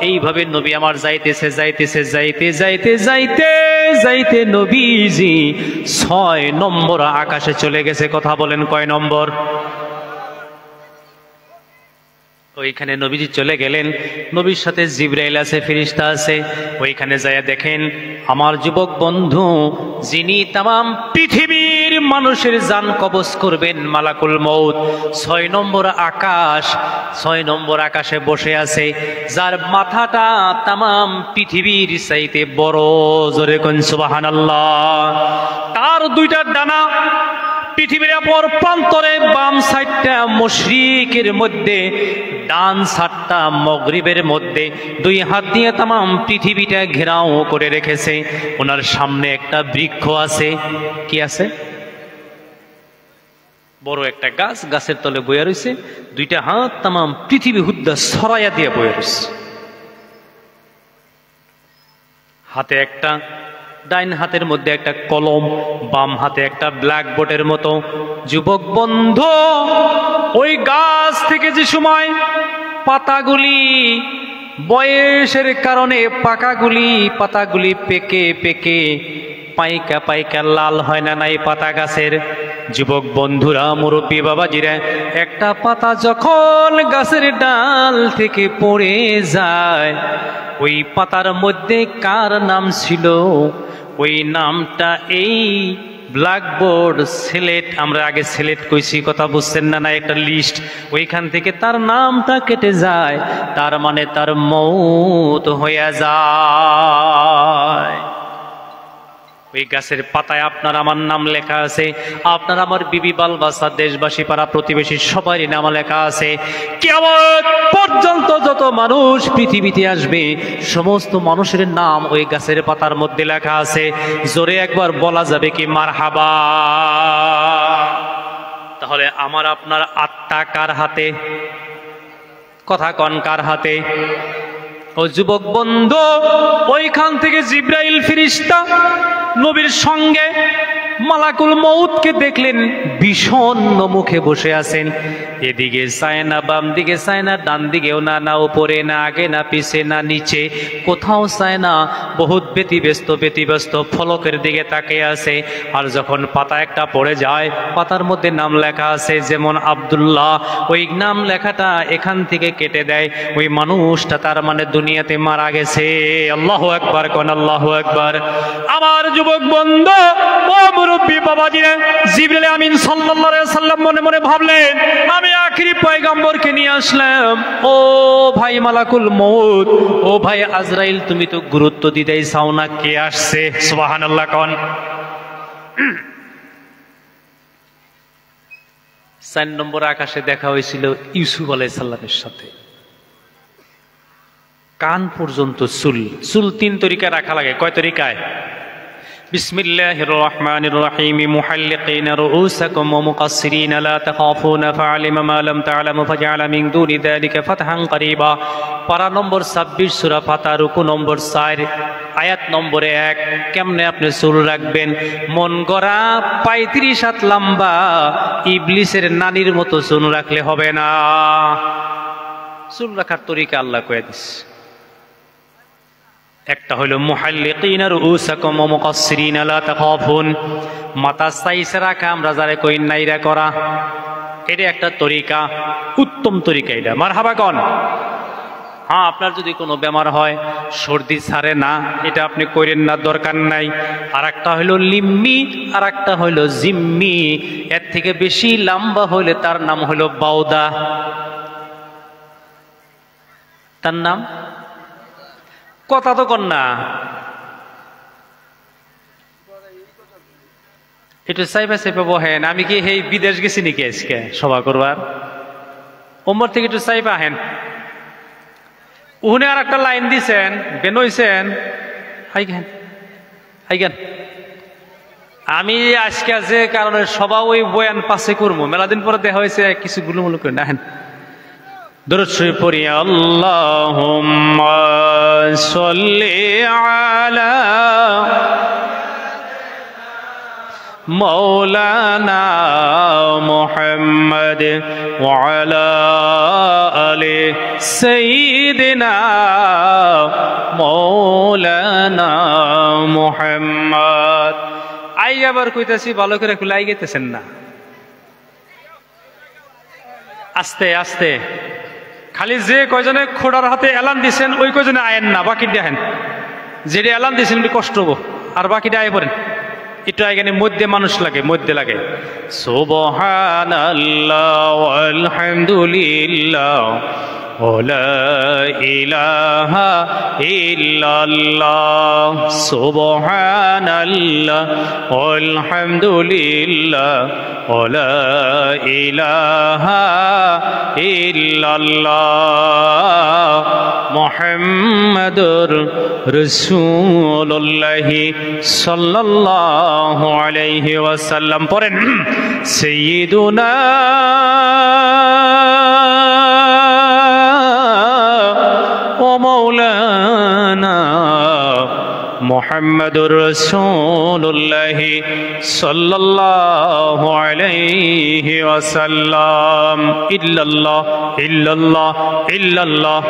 এইভাবে নবী আমার যাইতেছে যাইতেছে যাইতে যাইতে যাইতে যাইতে নবীজি 6 নম্বর আকাশে চলে গেছে। কথা বলেন, কয় নম্বর? ওইখানে নবীজি চলে গেলেন, নবীর সাথে জিবরাইল আছে, ফেরেশতা আছে। ওইখানে যায় দেখেন আমার যুবক বন্ধু, যিনি তামাম পৃথিবীর মানুষের জান কবজ করবেন, মালাকুল মউত 6 নম্বর আকাশ, 6 নম্বর আকাশে বসে আছে, যার মাথাটা তামাম পৃথিবীর চাইতে বড়। জোরে কোন সুবহানাল্লাহ। তার 2টা ডানা পৃথিবীর অপর প্রান্তরে, বাম সাইডটা মশরিকের মধ্যে, ডান সাইডটা মাগরিবের মধ্যে। 2 হাত দিয়ে তামাম পৃথিবীটা ঘেরাও করে রেখেছে। ওনার সামনে একটা বৃক্ষ আছে। কি আছে? বড় একটা গাছ, গাছের তলে বইয়া রয়েছে। 2টা হাত তামাম পৃথিবী হুদ্দা ছড়াইয়া দিয়ে বইয়া রয়েছে। হাতে একটা, ডাইন হাতের মধ্যে একটা কলম, বাম হাতে একটা ব্ল্যাকবোর্ডের মতো। যুবক বন্ধু, ওই গাছ থেকে যে সময় পাতাগুলি বয়সের কারণে পাতাগুলি পেকে পেকে পাইকা পাইকা লাল হয় না নাই পাতা গাছের? যুবক বন্ধুরা, মুরব্বী বাবাজিরা, একটা পাতা যখন গাছের ডাল থেকে পড়ে যায়, ওই পাতার মধ্যে কার নাম ছিল? ওই নামটা এই ব্ল্যাকবোর্ড সিলেট, আমরা আগে সিলেট কইছি, কথা বুঝছেন না? না, একটা লিস্ট, ওইখান থেকে তার নামটা কেটে যায়, তার মানে তার মওত হয়ে যায়। ওই গাছের পাতায় আপনার আমার নাম লেখা আছে, আপনার আমার বিবি বাল বাচ্চা দেশবাসী পাড়া প্রতিবেশী সবারই নাম লেখা আছে। কিয়ামত পর্যন্ত যত মানুষ পৃথিবীতে আসবে সমস্ত মানুষের নাম ওই গাছের পাতার মধ্যে লেখা আছে। জোরে একবার বলা যাবে কি মারহাবা? তাহলে আমার আপনার আত্মা কার হাতে? কথা কন, কার হাতে? ও যুবক বন্ধু, ওইখান থেকে জিব্রাইল ফেরেশতা নবীর সঙ্গে মালাকুল মউতকে দেখলেন বিষণ্ণ মুখে বসে আছেন। এদিকে চায় না, বাম দিকে চায় না, ডান দিকেও না, না উপরে না, আগে না পিছে না নিচে, কোথাও চায় না, বহুত ব্যতিব্যস্ত ফলকের দিকে তাকিয়ে আছে। আর যখন পাতা একটা পড়ে যায়, পাতার মধ্যে নাম লেখা আছে যেমন আব্দুল্লাহ, ওই নাম লেখাটা এখান থেকে কেটে দেয়, ওই মানুষটা তার মানে দুনিয়াতে মারা গেছে। আল্লাহু আকবার কোন, আল্লাহু আকবার। আমার যুবক বন্ধু, ও মুরব্বী বাবাজি, জিবরিল আমিন সাল্লাল্লাহু আলাইহি সাল্লাম মনে মনে ভাবলেন, আমি আখিরি পয়গম্বরকে নিয়ে আসলাম। ও ভাই মালাকুল মউত, ও ভাই আজরাইল, তুমি তো গুরুত্ব দিতেই চাও না কে আসছে। সুবহানাল্লাহ কোন। 4 নম্বর আকাশে দেখা হয়েছিল ইউসুফ আলাইহিস সালামের সাথে। কান পর্যন্ত চুল 3 তরিকায় রাখা লাগে। কয় তরিকায়? বিসমিল্লাহির রহমানির রহিম। মুহাল্লিকিনা রুউসাকুম ওয়া মুকাসসিরিনা লা তাখাফুনা ফাআলিমা মা লাম তা'লামু ফাজআলা মিন দুনি যালিকা ফাতহান করিবা। পারা নম্বর 26 সূরা ফাতহা, রুকু নম্বর 4, আয়াত নম্বর 1। কেমনে আপনি চুল রাখবেন? মন গড়া 35 হাত লম্বা ইবলিসের নানির মতো চুল রাখলে হবে না। চুল রাখার তরিকা আল্লাহ কয়ে দিচ্ছে। একটা হলো মুহাল্লিকিনা রুউসাকুম ওয়া মুকাসসিরিনা লা তাখাফুন, মাথা সাইসে রাখা, আমরা যারে কই নাইরা করা, এটা একটা তরিকা, উত্তম তরিকা এটা। মারহাবা কোন। হ্যাঁ, আপনার যদি কোনো বেমার হয়, সর্দি ছাড়ে না, এটা আপনি করেন না, দরকার নাই। আর একটা হইল লিম্মি, আর একটা হইল জিম্মি। এর থেকে বেশি লম্বা হইলে তার নাম হইল বাউদা। তার নাম কথা তো কর না, একটু চাইবা চাইবা বহেন। আমি কি এই বিদেশ গেছি নাকি আজকে সভা করবার? ওমর থেকে একটু চাইবা হেন। উনি আর একটা লাইন দিছেন, বেনইছেন, হাইগেন হাইগেন। আমি আজকে যে কারণে সভা ওই বয়ান পাশে করবো, মেলাদিন পরে দেখা হয়েছে, কিছু গুলুমুলু করে না। হেন দরুদ শরীফ পড়ি। আল্লাহুম্মা সাল্লি আলা মাওলানা মুহাম্মদ ওয়া আলা আলি সাইয়্যিদিনা মাওলানা মুহাম্মদ। আই আবার কইতাছি, ভালো করে খুলাই গেতেছেন না, আস্তে আস্তে। খালি যে কয়জনে খোড়ার হাতে এলান দিছেন ওই কয়জনে আয়েন না, বাকি দেখেন যেটা এলান দিছেন কষ্ট হবো, আর বাকিটা আয় পড়েন। একটু আগে মধ্যে মানুষ লাগে, মধ্যে লাগে। সুবহানাল্লাহ আলহামদুলিল্লাহ ওয়ালা ইলাহা ইল্লাল্লাহ। সুবহানাল্লাহ আলহামদুলিল্লাহ ওয়ালা ইলাহা ইল্লাল্লাহ মুহাম্মাদুর রাসূলুল্লাহ সাল্লাল্লাহু আলাইহি ওয়াসাল্লাম। পড়েন সাইয়্যিদুনা ওয়া মাওলানা মুহাম্মাদুর রাসূলুল্লাহ সাল্লাল্লাহু আলাইহি ওয়াসাল্লাম। ইল্লাল্লাহ ইল্লাল্লাহ ইল্লাল্লাহ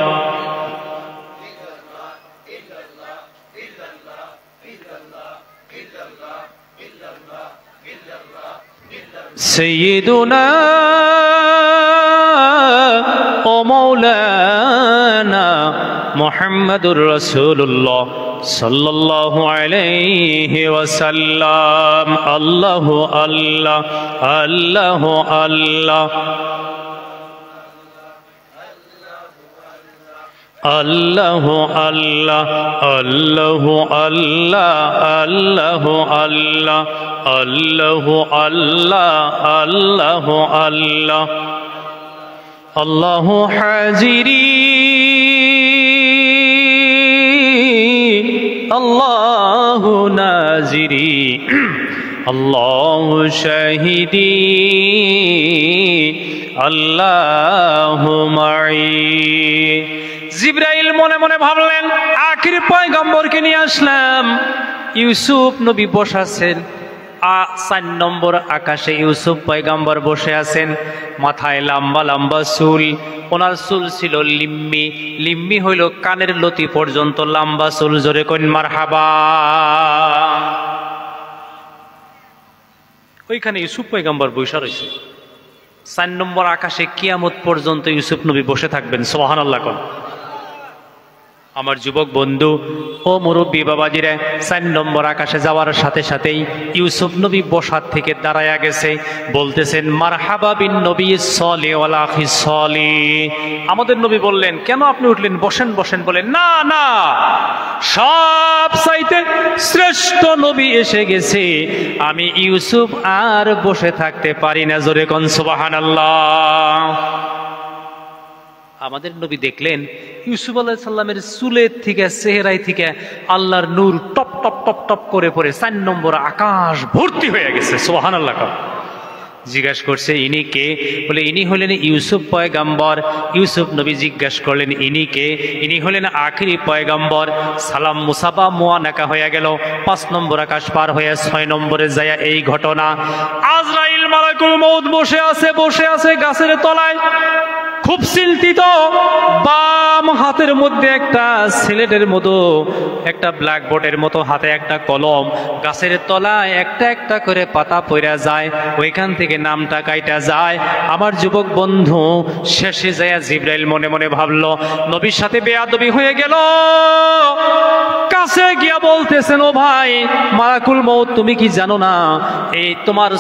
সাইয়্যিদুনা ও মাওলানা মুহাম্মাদুর রাসূলুল্লাহ সাল্লাল্লাহু আলাইহি ওয়াসাল্লাম। আল্লাহু আল্লাহ আল্লাহু আল্লাহ আল্লাহ আল্লাহ আল্লাহ আল্লাহ আল্লাহ আল্লাহ আল্লাহ আল্লাহ আল্লাহ আল্লাহ হাজিরি আল্লাহ নাজিরি আল্লাহ শাহিদি আল্লাহ মাই। জিবরাইল মনে মনে ভাবলেন আখির পয়গম্বরকে নিয়ে আসলাম। ইউসুফ নবী বসে আছেন 4 নম্বর আকাশে, ইউসুফ পয়গম্বর বসে আছেন, মাথায় লম্বা লম্বা চুল, ওনার চুল ছিল লিম্মি, লিম্মি হইল কানের লতি পর্যন্ত লম্বা চুল, জোরে কইন মারহাবা। ওইখানে ইউসুফ পয়গম্বর বসে রয়েছে 4 নম্বর আকাশে, কিয়ামত পর্যন্ত ইউসুফ নবী বসে থাকবেন, সুবহানাল্লাহ। কোন আমার যুবক বন্ধু ও মুরব্বী বাবাজিরা, 4 নম্বর আকাশে যাওয়ার সাথে সাথেই ইউসুফ নবী বসার থেকে দাঁড়ায়া গেছে, বলতেছেন মারহাবা বিন নবী সলি ওয়াল আখি সলি। আমাদের নবী বললেন কেন আপনি উঠলেন, বসেন বসেন, বলেন না না, সব চাইতে শ্রেষ্ঠ নবী এসে গেছে, আমি ইউসুফ আর বসে থাকতে পারি না, জোরে কোন সুবহানাল্লাহ। আমাদের নবী দেখলেন ইউসুফ আলাইহিস সালামের চুলের থেকে, চেহারায় থেকে আল্লাহর নূর টপ টপ টপ টপ করে পড়ে 4 নম্বর আকাশ ভর্তি হয়ে গেছে, সুবহানাল্লাহ। জিজ্ঞাসা করছে ইনি কে, বলে ইনি হলেন ইউসুফ পয়গম্বর। ইউসুফ নবী জিজ্ঞাসা করলেন ইনি কে, ইনি হলেন আখিরি পয়গম্বর। সালাম মুসাফা মুয়ানাকা হয়ে গেল, 5 নম্বর আকাশ পার হয়ে 6 নম্বরে যায় এই ঘটনা। আজরাইল মালাকুল মউত বসে আছে গাছের তলায়, খুব চিন্তিত। বাম হাতের মধ্যে একটা সিলেটের মতো, একটা ব্ল্যাকবোর্ডের মতো হাতে একটা কলম, গাছের তলায় একটা একটা করে পাতা পড়া যায়, ওইখান থেকে নামটা কাইটা যায়। আমার যুবক বন্ধু শেষে যায় জিবরাইল মনে মনে ভাবলো নবীর সাথে বেয়াদবি হয়ে গেল। কাছে গিয়া বলতেছেন ও ভাই মালাকুল মউত, তুমি কি জানো না এই তোমার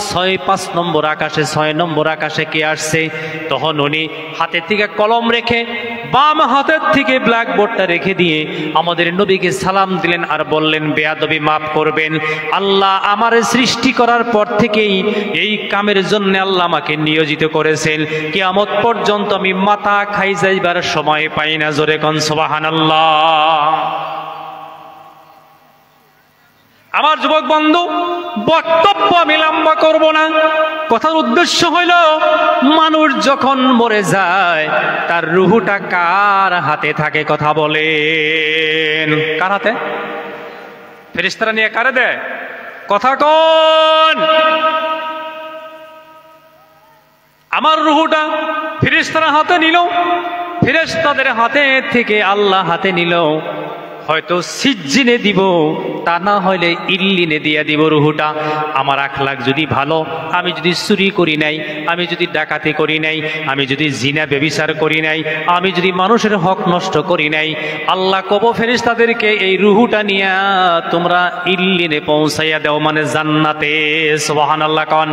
5 নম্বর আকাশে, 6 নম্বর আকাশে কে আসছে? তখন উনি হাতের থেকে কলম রেখে বাম হাতের থেকে ব্ল্যাকবোর্ডটা রেখে দিয়ে আমাদের নবীকে সালাম দিলেন আর বললেন বেয়াদবি মাফ করবেন, আল্লাহ আমার সৃষ্টি করার পর থেকেই এই কামের জন্য আল্লাহ আমাকে নিয়োজিত করেছেন, কিয়ামত পর্যন্ত আমি মাথা খাই যাইবার সময় পাই না, জোরে কোন সুবহানাল্লাহ। আমার যুবক বন্ধু, বক্তব্য আমি লম্বা করব না, কথার উদ্দেশ্য হইল মানুষ যখন মরে যায় তার রুহুটা কার হাতে থাকে? কথা বলেন, কার হাতে? ফেরেশতারা নিয়ে কারে দেয়? কথা কোন? আমার রুহুটা ফেরেশতারা হাতে নিল, ফেরেশতাদের হাতে থেকে আল্লাহ হাতে নিল, হয়তো সিজ্জিনে দিব, তা না হইলে ইল্লিনে দিয়া দিব রুহুটা। আমার আখলাক যদি ভালো, আমি যদি চুরি করি নাই, আমি যদি ডাকাতি করি নাই, আমি যদি জিনা ব্যভিচার করি নাই, আমি যদি মানুষের হক নষ্ট করি নাই, আল্লাহ কব ফেরেশতাদেরকে এই রুহুটা নিয়া তোমরা ইল্লিনে পৌঁছাইয়া দাও, মানে জান্নাতে, সুবহানাল্লাহ কোন।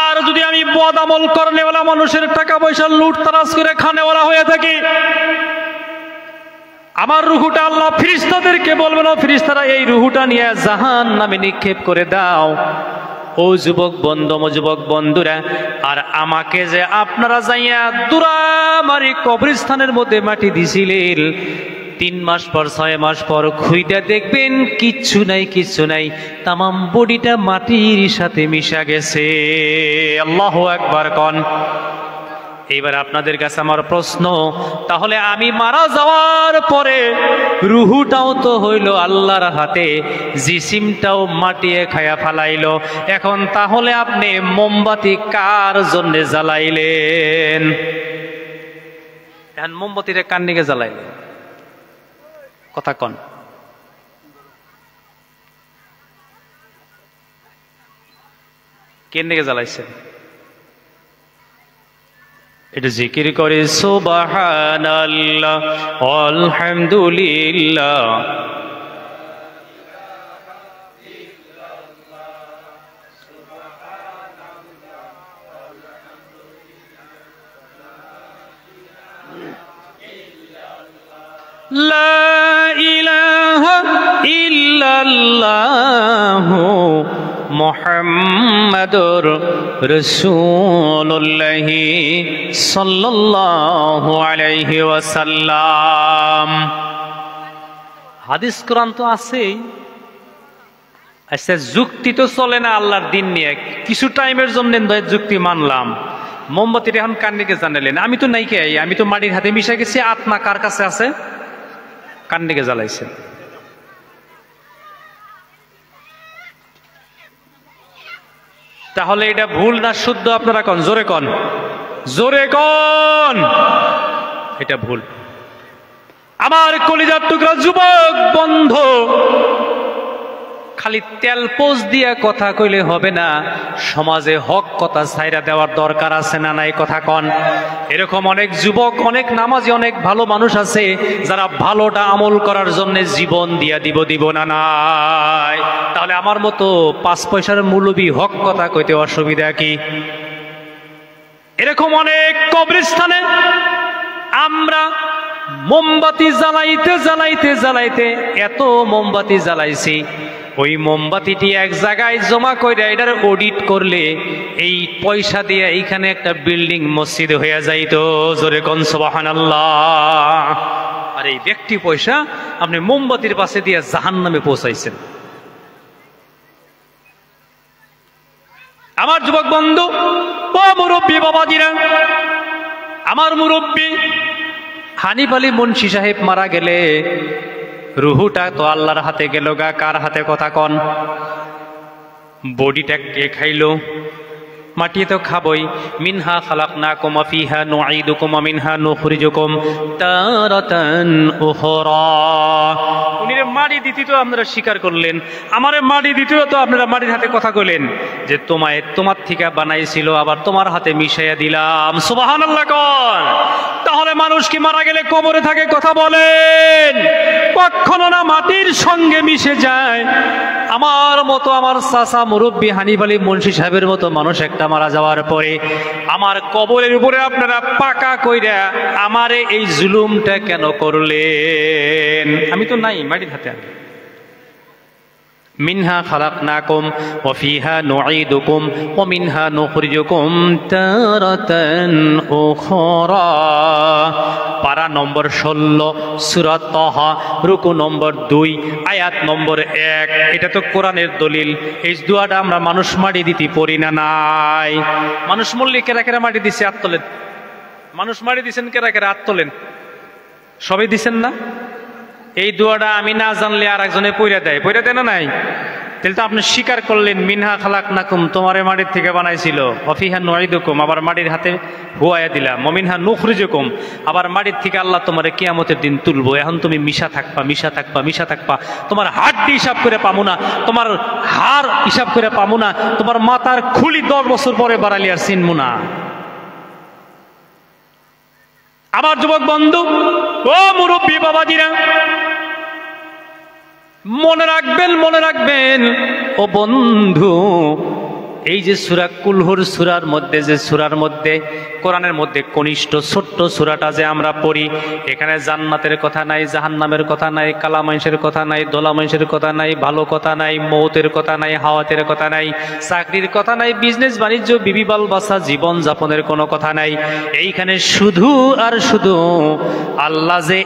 আর যদি আমি বদ আমল করনেওয়ালা, মানুষের টাকা পয়সা লুট তারাজ করে খানেওয়ালা হয়ে থাকি, আমার রুহুটা আল্লাহ ফেরেশতাদেরকে বলবেন ও ফেরেশতারা এই রুহুটা নিয়ে জাহান্নামে নিক্ষেপ করে দাও। ও যুবক বন্ধু, যুবক বন্ধুরা, আর আমাকে যে আপনারা যাইয়া দুরামারি কবরস্থানের মধ্যে মাটি দিছিলেন, 3 মাস পর 6 মাস পর খুইদা দেখবেন কিচ্ছু নাই, কিচ্ছু নাই, তামাম বডিটা মাটির সাথে মিশা গেছে। আল্লাহু আকবার কোন। এইবার আপনাদের কাছে আমার প্রশ্ন, তাহলে আমি মারা যাওয়ার পরে রুহুটাও তো হইল আল্লাহর হাতে, জিসিমটাও মাটিয়ে খায়া ফালাইল, এখন তাহলে আপনি মোমবাতি কার জন্য জ্বালাইলেন? এখন মোমবাতিটা কার নিকে জ্বালাইলেন? কথা কন। কে নিকে জ্বালাইছেন? এটা জিকির করে সুবহানাল্লাহ আলহামদুলিল্লাহ, লা ইলাহা ইল্লাল্লাহু মুহাম্মাদুর রাসূলুল্লাহ সাল্লাল্লাহু আলাইহি ওয়াসাল্লাম। হাদিস কোরআন তো আছেই। আচ্ছা, যুক্তি তো চলে না আল্লাহর দিন নিয়ে। কিছু টাইমের জন্য যুক্তি মানলাম। মোমবাতিটা এখন কার দিকে জানালেন? আমি তো নাই কে, আমি তো মাটির হাতে মিশে গেছি। আত্মা কার কাছে আছে? কার দিকে জ্বালাইছে? তাহলে এটা ভুল না শুদ্ধ? আপনারা কন, জোরে কন, জোরে কন। এটা ভুল। আমার কলিজার টুকরা যুবক বন্ধু, খালি তেল পোজ দিয়া কথা কইলে হবে না, সমাজে হক কথা ছাইরা দেওয়ার দরকার আছে না নাই? কথা কন। এরকম অনেক যুবক, অনেক নামাজি, অনেক ভালো মানুষ আছে যারা ভালোটা আমল করার জন্য জীবন দিয়া দিব না নাই? তাহলে আমার মতো 5 পয়সার মৌলবি হক কথা কইতে অসুবিধা কি? এরকম অনেক কবরস্থানে আমরা মোমবাতি জ্বালাইতে জ্বালাইতে জ্বালাইতে এত মোমবাতি জ্বালাইছি, ওই মোমবাতিটি এক জায়গায় জমা করে এটার অডিট করলে এই পয়সা দিয়ে এইখানে একটা বিল্ডিং মসজিদ হয়ে যাইতো। জোরে কোন সুবহানাল্লাহ। আর এই ব্যক্তি পয়সা আপনি মোমবাতির পাশে দিয়ে জাহান্নামে পৌঁছাইছেন। আমার যুবক বন্ধু, ও মুরব্বী বাবাজিরা, আমার মুরব্বী হানিফ আলী মুন্সি সাহেব মারা গেলে রুহুটা তো আল্লাহর হাতে গেল গা। কার হাতে? কথা কন। বডিটা কে খাইলো? মাটি তো খাবই। মিনহা খালাকনাকুম ওয়া ফিহা নুঈদুকুম ওয়া মিনহা নুখরিজুকুম তারাতান উখরা। উনি মাটি দিতে তো আপনারা স্বীকার করলেন, আমারে মাটি দিতেও তো আপনারা মাটির হাতে কথা কইলেন যে তোমার থেকে বানাইছিল, আবার তোমার হাতে মিশাইয়া দিলাম। সুবহানাল্লাহ কন। তাহলে মানুষ কি মারা গেলে কবরে থাকে? কথা বলেন। কখনো না মাটির সঙ্গে মিশে যায়। আমার মতো, আমার চাচা মুরব্বী হানিফ আলী মুন্সি সাহেবের মতো মানুষ একটা মারা যাওয়ার পরে আমার কবরের উপরে আপনারা পাকা কইরা আমারে এই জুলুমটা কেন করলেন? আমি তো নাই, মাটির হাতে। মিনহা খালাকনাকুম ওয়া ফিহা নুঈদুকুম ওয়া মিনহা নুখরিজুকুম তারাতান উখরা। পারা নম্বর 16, সূরা তাহা, রুকু নম্বর 2, আয়াত নম্বর 1। এটা তো কোরআনের দলিল। এই দোয়াটা আমরা মানুষ মাটি দিতে পড়ি না নাই? মানুষ মরলে কেরা কেরা মাটি দিছে? হাত তোলেন। মানুষ মাটি দিছেন কেরা কেরা? হাত তোলেন। সবাই দিছেন না? এই দোয়াটা আমি না জানলে আর একজনে পইরা দেয় না নাই? তাহলে তো আপনি স্বীকার করলেন মিনহা খালাকনাকুম, তোমারে মাটির থেকে বানাইছিল, ওয়া ফিহা নুঈদুকুম, আবার মাটির হাতে হুয়াইয়া দিলাম, ওয়া মিনহা নুখরিজুকুম, আবার মাটির থেকে আল্লাহ তোমারে কিয়ামতের দিন তুলবো। এখন তুমি মিশা থাকবা। তোমার হাড্ডি হিসাব করে পামু না, তোমার হাড় হিসাব করে পামু না, তোমার মাথার খুলি 10 বছর পরে বাড়ালি আর চিনমু না। আমার যুবক বন্ধু, ও মুরব্বী বাবাজিরা, মনে রাখবেন ও বন্ধু, এই যে সূরা কুলহুর সূরার মধ্যে কোরআনের মধ্যে কনিষ্ঠ ছোট্ট সূরাটা যে আমরা পড়ি, এখানে জান্নাতের কথা নাই, জাহান্নামের কথা নাই, কালা মানুষের কথা নাই, দোলা মানুষের কথা নাই, ভালো কথা নাই, মৌতের কথা নাই, হাওয়াতের কথা নাই, চাকরির কথা নাই, বিজনেস বাণিজ্য, বিবি বাল বাচ্চা, জীবন যাপনের কোনো কথা নাই। এইখানে শুধু আর শুধু আল্লাহ যে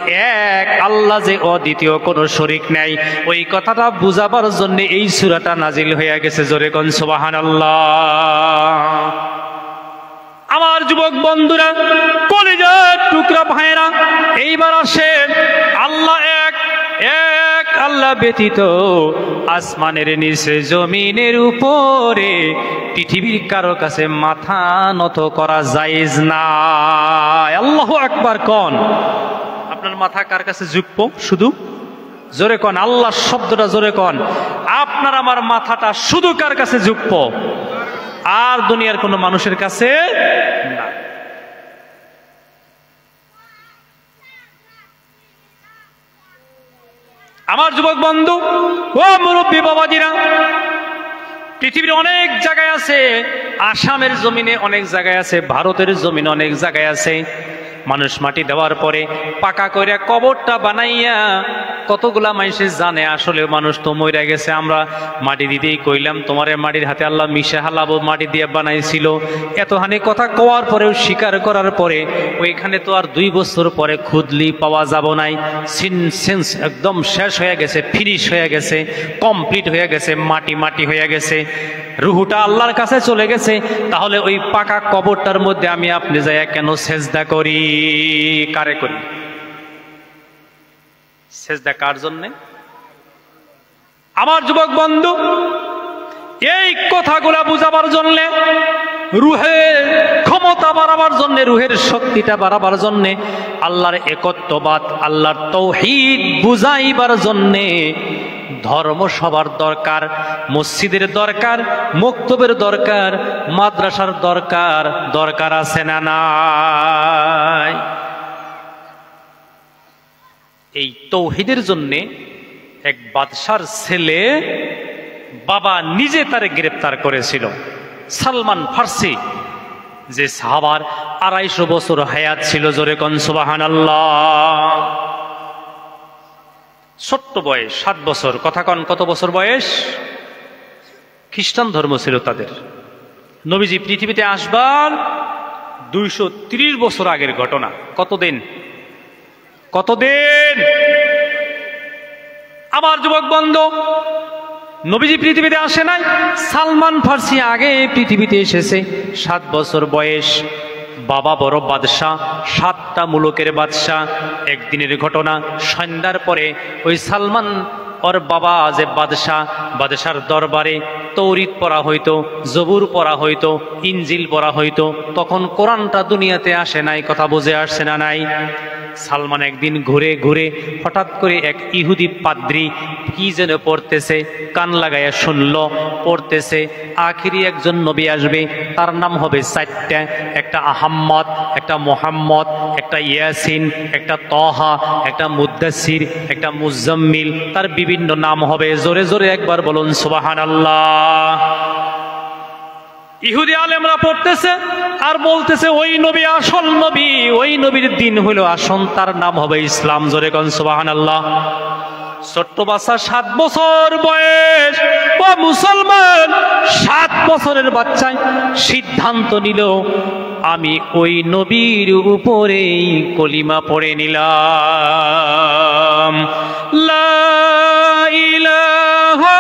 এক, আল্লাহ যে অদ্বিতীয়, কোনো শরীক নাই, ওই কথাটা বুঝাবার জন্য এই সূরাটা নাজিল হয়ে গেছে। জোরে কোন সুবহানাল্লাহ। আমার যুবক বন্ধুরা, কলিজার টুকরা ভাইরা, এইবার আসেন, আল্লাহ এক, আল্লাহ ব্যতীত আসমানের নিচে জমিনের উপরে পৃথিবীর কারো কাছে মাথা নত করা জায়েজ না। আল্লাহু আকবার কোন। আপনার মাথা কার কাছে ঝুঁকবো? শুধু জোরে কোন, আল্লাহ শব্দটা জোরে কোন। আপনার আমার মাথাটা শুধু কার কাছে ঝুঁকবো? আর দুনিয়ার কোন মানুষের কাছে না। আমার যুবক বন্ধু, ও মুরব্বী বাবাজিরা, পৃথিবীর অনেক জায়গায় আছে, আসামের জমিনে অনেক জায়গায় আছে, ভারতের জমিনে অনেক জায়গায় আছে, মানুষ মাটি দেওয়ার পরে পাকা কইরা কবরটা বানাইয়া কতগুলা মানুষে জানে আসলে মানুষ তো মইরা গেছে, আমরা মাটি দিতেই কইলাম তোমারে মাটির হাতে আল্লাহ মিশে হালাবো মাটি দিয়ে বানাইছিল। এতখানি কথা কওয়ার পরেও স্বীকার করার পরে ওইখানে তো আর 2 বছর পরে খুদলি পাওয়া যাব নাই, সেন্স একদম শেষ হয়ে গেছে, ফিনিশ হয়ে গেছে, কমপ্লিট হয়ে গেছে, মাটি মাটি হয়ে গেছে, রুহুটা আল্লাহর কাছে চলে গেছে। তাহলে ওই পাকা কবরটার মধ্যে আমি আপনি যাইয়া কেন সেজদা করি? কারে করি? সেজদা কার জন্যে? আমার যুবক বন্ধু, এই কথাগুলা বুঝাবার জন্য, রুহের ক্ষমতা বাড়াবার জন্য, রুহের শক্তিটা বাড়াবার জন্য, আল্লাহর একত্ববাদ, আল্লাহর তাওহীদ বুঝাইবার জন্য ধর্ম সবার দরকার, মসজিদের দরকার, মক্তবের দরকার, মাদ্রাসার দরকার, দরকার আছে না নাই? এই তাওহীদের জন্য এক বাদশার ছেলে বাবা নিজে তারে গ্রেফতার করেছিল। সালমান ফার্সি, যে সাহাবার 250 বছর হায়াত ছিল, জোরে কোন সুবহানাল্লাহ। ছোট্ট বয়স, 7 বছর। কথা কন, কত বছর বয়স? খ্রিস্টান ধর্ম ছিল তাদের। নবীজি পৃথিবীতে আসবার 230 বছর আগের ঘটনা। কতদিন? আমার যুবক বন্ধু, নবীজি পৃথিবীতে আসে নাই, সালমান ফার্সি আগে পৃথিবীতে এসেছে। 7 বছর বয়স, বাবা বড় বাদশাহ, 7টা মুলুকের বাদশাহ। একদিনের ঘটনা, সন্ধ্যার পরে ওই সালমান ওর বাবা যে বাদশার দরবারে তৌরিত পড়া হইতো, জবুর পড়া হইতো, ইনজিল পড়া হইতো। তখন কোরআনটা দুনিয়াতে আসে নাই। কথা বুঝে আসছে না নাই? সালমান একদিন ঘুরে ঘুরে হঠাৎ করে এক ইহুদি পাদ্রী কি যেন পড়তেছে, কান লাগাইয়া শুনল, পড়তেছে আখিরি একজন নবী আসবে, তার নাম হবে 4টা, একটা আহাম্মদ, একটা মোহাম্মদ, একটা ইয়াসিন, একটা তহা, একটা মুদ্দাসির, একটা মুজাম্মিল, তার বিভিন্ন নাম হবে। জোরে জোরে একবার বলুন সুবহানাল্লাহ। ইহুদি আলেমরা পড়তেছে আর বলতেছে ওই নবী আসল নবী, ওই নবীর দিন হইল আসন, তার নাম হবে ইসলাম। জোরে কোন সুবহানাল্লাহ। ছোট্ট বাচ্চা, 7 বছর বয়স, ও মুসলমান, 7 বছরের বাচ্চায় সিদ্ধান্ত নিল আমি ওই নবীর উপরেই কলিমা পড়ে নিলাম, লা ইলাহা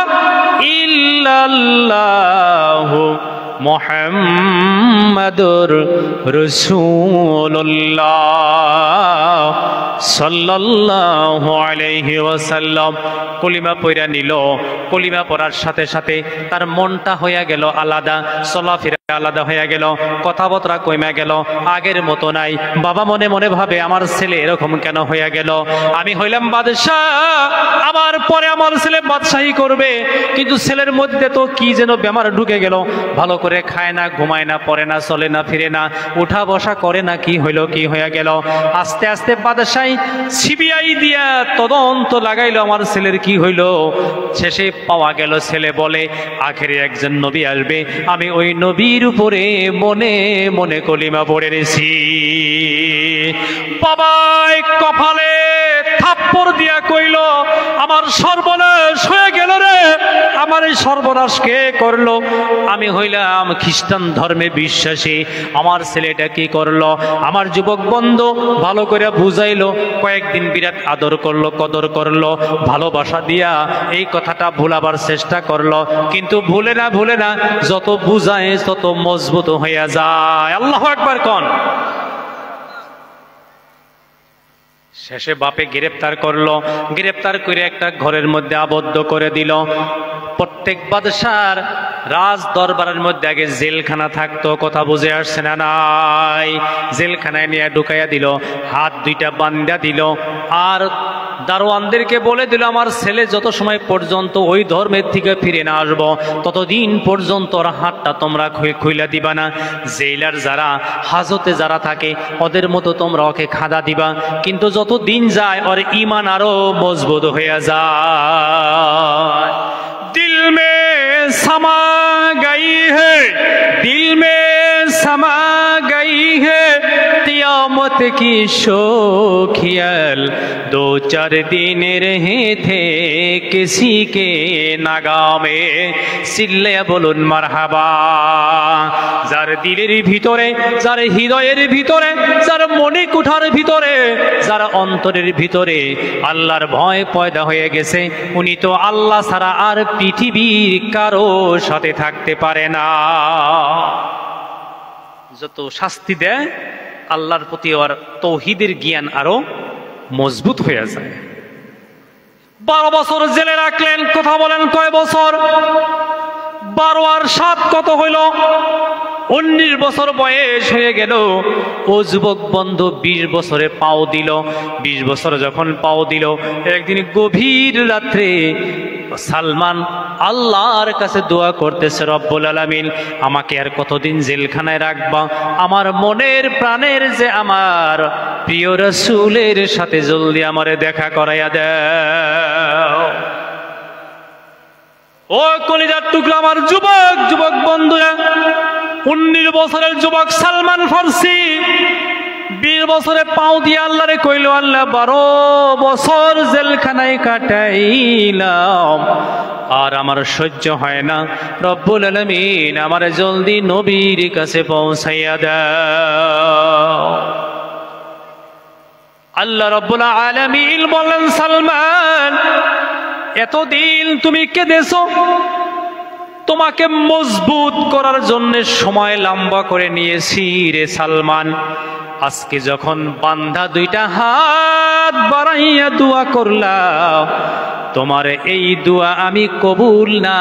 ইল্লাল্লাহু মুহাম্মাদুর রাসূলুল্লাহ সাল্লাল্লাহু আলাইহি ওয়াসাল্লাম। কলিমা পড়া নিল। কলিমা পড়ার সাথে সাথে তার মনটা হয়ে গেল আলাদা, চলাফেরা আলাদা হয়ে গেল, কথাবার্তা কমে গেল, আগের মতো নাই। বাবা মনে মনে ভাবে আমার ছেলে এরকম কেন হয়ে গেল? আমি হইলাম বাদশাহ, আমার পরে আমার ছেলে বাদশাহী করবে, কিন্তু ছেলের মধ্যে তো কি যেন বেমার ঢুকে গেল, ভালো করে খায় না, ঘুমায় না, পড়ে না, চলে না, ফিরে না, উঠা বসা করে না। কি হইল, কি হয়ে গেল? আস্তে আস্তে বাদশাহী সিবিআই দিয়া তদন্ত লাগাইলো আমার ছেলের কি হইল। শেষে পাওয়া গেল ছেলে বলে আখেরে একজন নবী আসবে, আমি ওই নবীর উপরে মনে মনে কলিমা পড়ে নিয়েছি। বাবাই কপালে থাপ্পড় দিয়া কইল আমার সর্বনাশ হয়ে গেল রে, আমার এই সর্বনাশ কে করলো? আমি হইলাম খ্রিস্টান ধর্মে বিশ্বাসী, আমার ছেলেটা কি করলো? আমার যুবক বন্ধু ভালো করে বুঝাইলো, কয়েকদিন বিরাট আদর করলো, কদর করলো, ভালোবাসা দিয়া এই কথাটা ভুলাবার চেষ্টা করলো, কিন্তু ভুলে না যত বুঝায় তত মজবুত হইয়া যায়। আল্লাহু আকবার কোন। শেষে বাপে গ্রেফতার করলো, গ্রেফতার করে একটা ঘরের মধ্যে আবদ্ধ করে দিল। প্রত্যেক বাদশার রাজ দরবারের মধ্যে আগে জেলখানা থাকতো। কথা বুঝে আসছে না নাই? জেলখানায় নিয়ে ঢুকাইয়া দিল, হাত 2টা বান্ধা দিল, আর দারোয়ানদেরকে বলে দিল আমার ছেলে যত সময় পর্যন্ত ওই ধর্মের থেকে ফিরে না আসবো ততদিন পর্যন্ত ওর হাতটা তোমরা খুইলা দিবা না। জেলার যারা হাজতে যারা থাকে ওদের মতো তোমরা ওকে খাদা দিবা, কিন্তু যত দিন যায় ওর ঈমান আরো মজবুত হয়ে যায়। दिल में समा गई है, दिल में समा गई है कियामत की शोखियल 2-4 दिन रहे थे किसी के नागामे सिल्ले बोलुन मारहाबा যার দিলের ভিতরে যার হৃদয়ের ভিতরে যার মনে কুঠার ভিতরে যার অন্তরের ভিতরে আল্লাহর ভয় পয়দা হয়ে গেছে উনি তো আল্লাহ ছাড়া আর পৃথিবীর কারো সাথে থাকতে পারে না। যত শাস্তি দেয় আল্লাহর প্রতি ওর তৌহিদের জ্ঞান আরো মজবুত হয়ে যায়। 12 বছর জেলে রাখলেন, কথা বলেন কয় বছর? 12 আর 7 কত হইল? 19 বছর বয়স হয়ে গেল। ও যুবক বন্ধু 20 বছরে পাও দিল। 20 বছর যখন পাও দিল, একদিন গভীর রাত্রে সালমান আল্লাহর কাছে দোয়া করতেছে, রব্বুল আলামিন আমাকে আর কতদিন জেলখানায় রাখবা? আমার মনের প্রাণের যে আমার প্রিয় রাসূলের সাথে জলদি আমারে দেখা করাইয়া দাও। ও কলিজার টুকরা আমার যুবক যুবক বন্ধুরা, 19 বছরের যুবক সালমান ফার্সি 20 বছরে পাও দিয়ে আল্লাহরে কইল, আল্লাহ 12 বছর জেলখানায় কাটাইলাম আর আমার সহ্য হয় না, রব্বুল আলামিন আমারে জলদি নবীর কাছে পৌঁছাইয়া দাও। আল্লাহ রব্বুল আলামিন বলেন, সালমান এতদিন তুমি কেঁদেছো, তোমাকে মজবুত করার জন্য সময় লম্বা করে নিয়েছি রে সালমান। আজকে যখন বান্দা 2টা হাত বাড়াইয়া দোয়া করলাম, তোমার এই দোয়া আমি কবুল না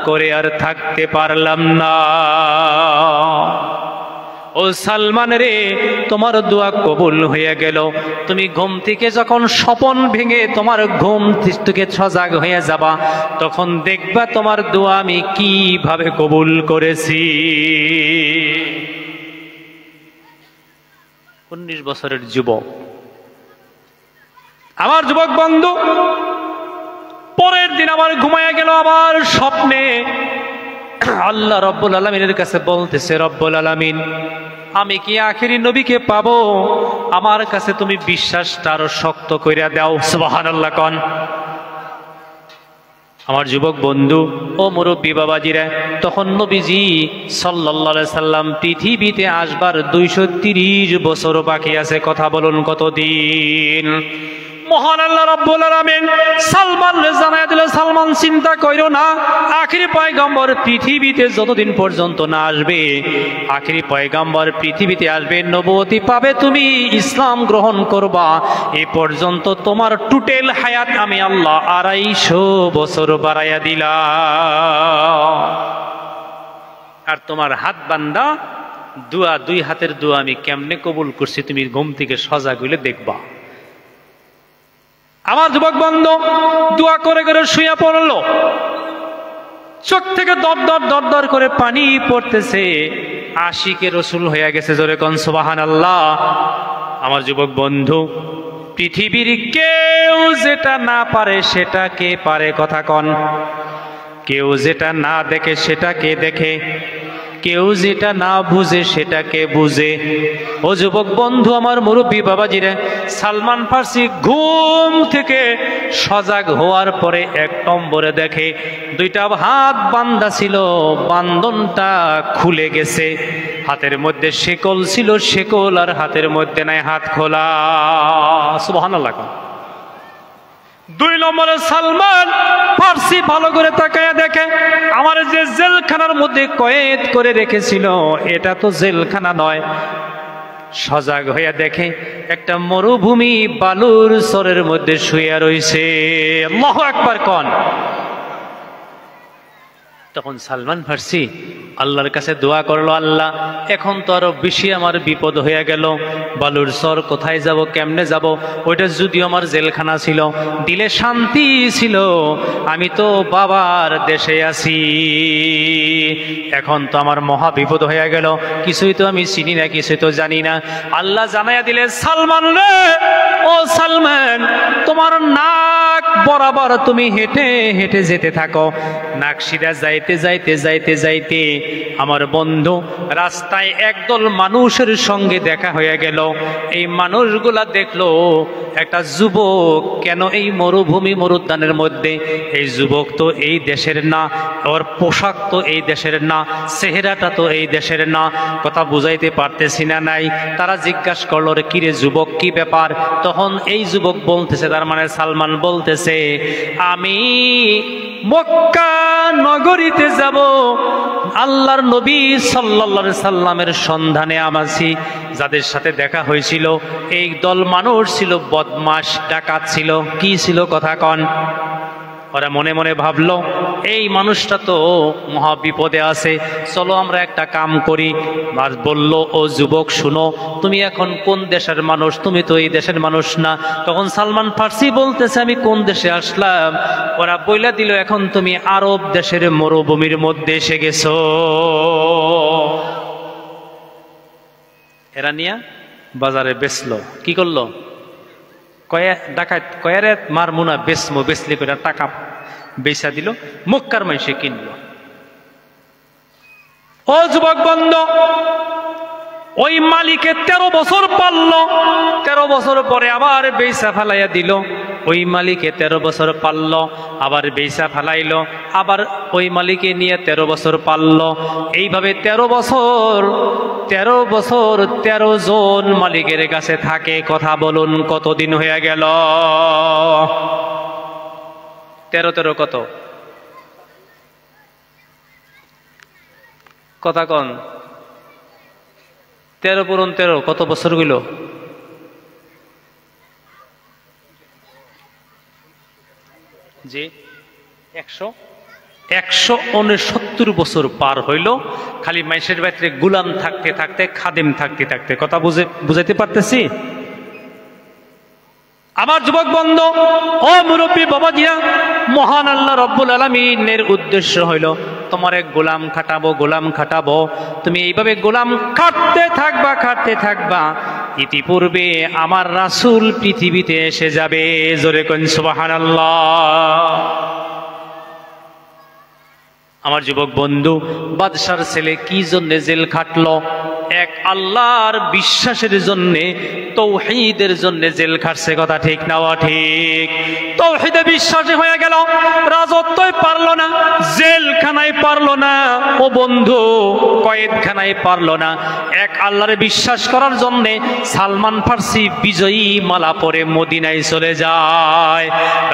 করে আর থাকতে পারলাম না। ও সালমান রে, তোমার দোয়া কবুল হয়ে গেল। তুমি ঘুম থেকে যখন স্বপন ভেঙে তোমার ঘুম থেকে সজাগ হয়ে যাবা, তখন দেখবা তোমার দোয়া আমি কিভাবে কবুল করেছি। 19 বছরের যুবক, আমার যুবক বন্ধু, পরের দিন আবার ঘুমাইয়া গেল। আবার স্বপ্নে আল্লাহ রব্বুল আলামিনের কাছে বলতেছে, রব্বুল আলামিন আমি কি আখেরি নবীকে পাবো? আমার কাছে তুমি বিশ্বাসটা আরো শক্ত কইরা দাও। সুবহানাল্লাহ কোন। আমার যুবক বন্ধু ও মুরব্বী বাবাজিরা, তখন নবীজি সাল্লাল্লাহু আলাইহি সাল্লাম পৃথিবীতে আসবার 230 বছর বাকি আছে। কথা বলুন কতদিন? মহান আল্লাহ রাব্বুল আলামিন সালমানকে জানায় দিল, সালমান চিন্তা কইরো না, আখেরি পয়গম্বর পৃথিবীতে যতদিন পর্যন্ত না আসবে, আখেরি পয়গম্বর পৃথিবীতে আসবে, নবুয়তি পাবে, তুমি ইসলাম গ্রহণ করবা, এ পর্যন্ত তোমার টোটাল হায়াত আমি আল্লাহ 250 বছর বাড়াইয়া দিলাম। আর তোমার হাত বান্দা দোয়া, 2 হাতের দোয়া আমি কেমনে কবুল করছি তুমি ঘুম থেকে সজাগ হইলে দেখবা। আমার যুবক বন্ধু দোয়া করে করে শুয়ে পড়ল, চোখ থেকে দর দর দর দর করে পানি পড়তেছে, আশিকে রসুল হয়ে গেছে। জোরে কোন সুবহানাল্লাহ। আমার যুবক বন্ধু, পৃথিবীর কেউ যেটা না পারে সেটা কে পারে? কথা কন। কেউ যেটা না দেখে সেটা কে দেখে? কেউ যেটা না বুঝে সেটা কে বুঝে? ও যুবক বন্ধু, আমার মুরব্বী বাবাজিরা, সালমান ফার্সি ঘুম থেকে সজাগ হওয়ার পরে 1 নম্বরে দেখে 2টা হাত বান্ধা ছিল, বান্ধনটা খুলে গেছে। হাতের মধ্যে শেকল ছিল, শেকল আর হাতের মধ্যে নাই, হাত খোলা। সুবহানাল্লাহ। 2 নম্বরে সালমান ফার্সি ভালো করে তাকায়া দেখে, আমার যে জেলখানার মধ্যে কয়েদ করে রেখেছিল এটা তো জেলখানা নয়। সজাগ হইয়া দেখে একটা মরুভূমি বালুর চরের মধ্যে শুয়ে রইছে। আল্লাহু আকবার কোন। তখন সালমান ফার্সি আল্লাহর কাছে দোয়া করলো, আল্লাহ এখন তো আরো বেশি আমার বিপদ হয়ে গেল, বালুর চর কোথায় যাব, কেমনে যাব? ওইটা যদিও আমার জেলখানা ছিল, দিলে শান্তি ছিল, আমি তো বাবার দেশে আছি, এখন তো আমার মহা বিপদ হয়ে গেল, কিছুই তো আমি চিনি না, কিছুই তো জানি না। আল্লাহ জানাইয়া দিলে, সালমান রে, ও সালমান, তোমার নাক নাক বরাবর তুমি হেঁটে হেঁটে যেতে থাকো। নাক সিধা যাইতে যাইতে যাইতে যাইতে আমার বন্ধু রাস্তায় একদল মানুষের সঙ্গে দেখা হয়ে গেল। এই মানুষগুলা দেখলো একটা যুবক কেন এই মরুভূমি মরুদ্যানের মধ্যে, এই যুবক তো এই দেশের না, ওর পোশাক তো এই দেশের না, চেহারাটা তো এই দেশের না, কথা বুঝাইতে পারতেছি না নাই। তারা জিজ্ঞাসা করলো, রে কিরে যুবক কি ব্যাপার? তখন এই যুবক বলতেছে, তার মানে সালমান বলতেছে, আমি মক্কা নগরীতে যাব, আল্লাহর নবী সাল্লাল্লাহু আলাইহি সাল্লামের সন্ধানে আছি। যাদের সাথে দেখা হয়েছিল এই দল মানুষ ছিল বদমাশ, ডাকাত ছিল। কি ছিল কথা কন? ওরা মনে মনে ভাবলো এই মানুষটা তো মহা বিপদে আছে, চলো আমরা একটা কাম করি। আর বলল, ও যুবক শুনো, তুমি এখন কোন দেশের মানুষ? তুমি তো এই দেশের মানুষ না। তখন সালমান ফার্সি বলতেছে, আমি কোন দেশে আসলাম? ওরা বইলা দিল, এখন তুমি আরব দেশের মরুভূমির মধ্যে এসে গেছো। এরা নিয়া বাজারে বেচলো। কি করলো? ডাকাত কয়ারে মারমুনা বেচমো, বেচলি করে টাকা বেচা দিল, মক্কার মাইসে কিনলো। ও যুবক বন্ধ, ওই মালিকে 13 বছর পাললো, 13 বছর পরে আবার বেচা ফেলাইয়া দিল। ওই মালিকে 13 বছর পাললো, আবার বেচা ফেলাইলো, আবার ওই মালিকে নিয়ে 13 বছর পাললো। এইভাবে 13 বছর 13 জন মালিকের কাছে থাকে। কথা বলুন কতদিন হয়ে গেল? 13 কত? কথা কন। 13 পূরণ 13 কত বছর গেল? জি 169 বছর পার হইল, খালি মাইসের বাড়িতে গুলাম থাকতে থাকতে, খাদেম থাকতে থাকতে। কথা বুঝাইতে পারতেছি? আমার যুবক বন্ধু, ও মুরব্বী বাবাজিরা, মহান আল্লাহ রব্বুল আলামিনের উদ্দেশ্য হইল তোমারে গোলাম খাটাবো, গোলাম খাটাবো। তুমি এইভাবে গোলাম খাটতে থাকবা, খাটতে থাকবা। ইতিপূর্বে আমার রাসূল পৃথিবীতে এসে যাবে। জোরে কোন সুবহানাল্লাহ। আমার যুবক বন্ধু, বাদশার ছেলে কি জন্য জেল খাটলো? এক আল্লাহর বিশ্বাসের জন্যে, তৌহিদের জন্য জেল খাটছে। কথা ঠিক না ঠিক? তৌহিদে বিশ্বাসী হয়ে গেল, রাজত্বই পারলো না, জেলখানায় পারলো না, ও বন্ধু কয়েদখানায় পারলো না। এক আল্লাহরে বিশ্বাস করার জন্যে সালমান ফার্সি বিজয়ী মালা পরে মদিনায় চলে যায়।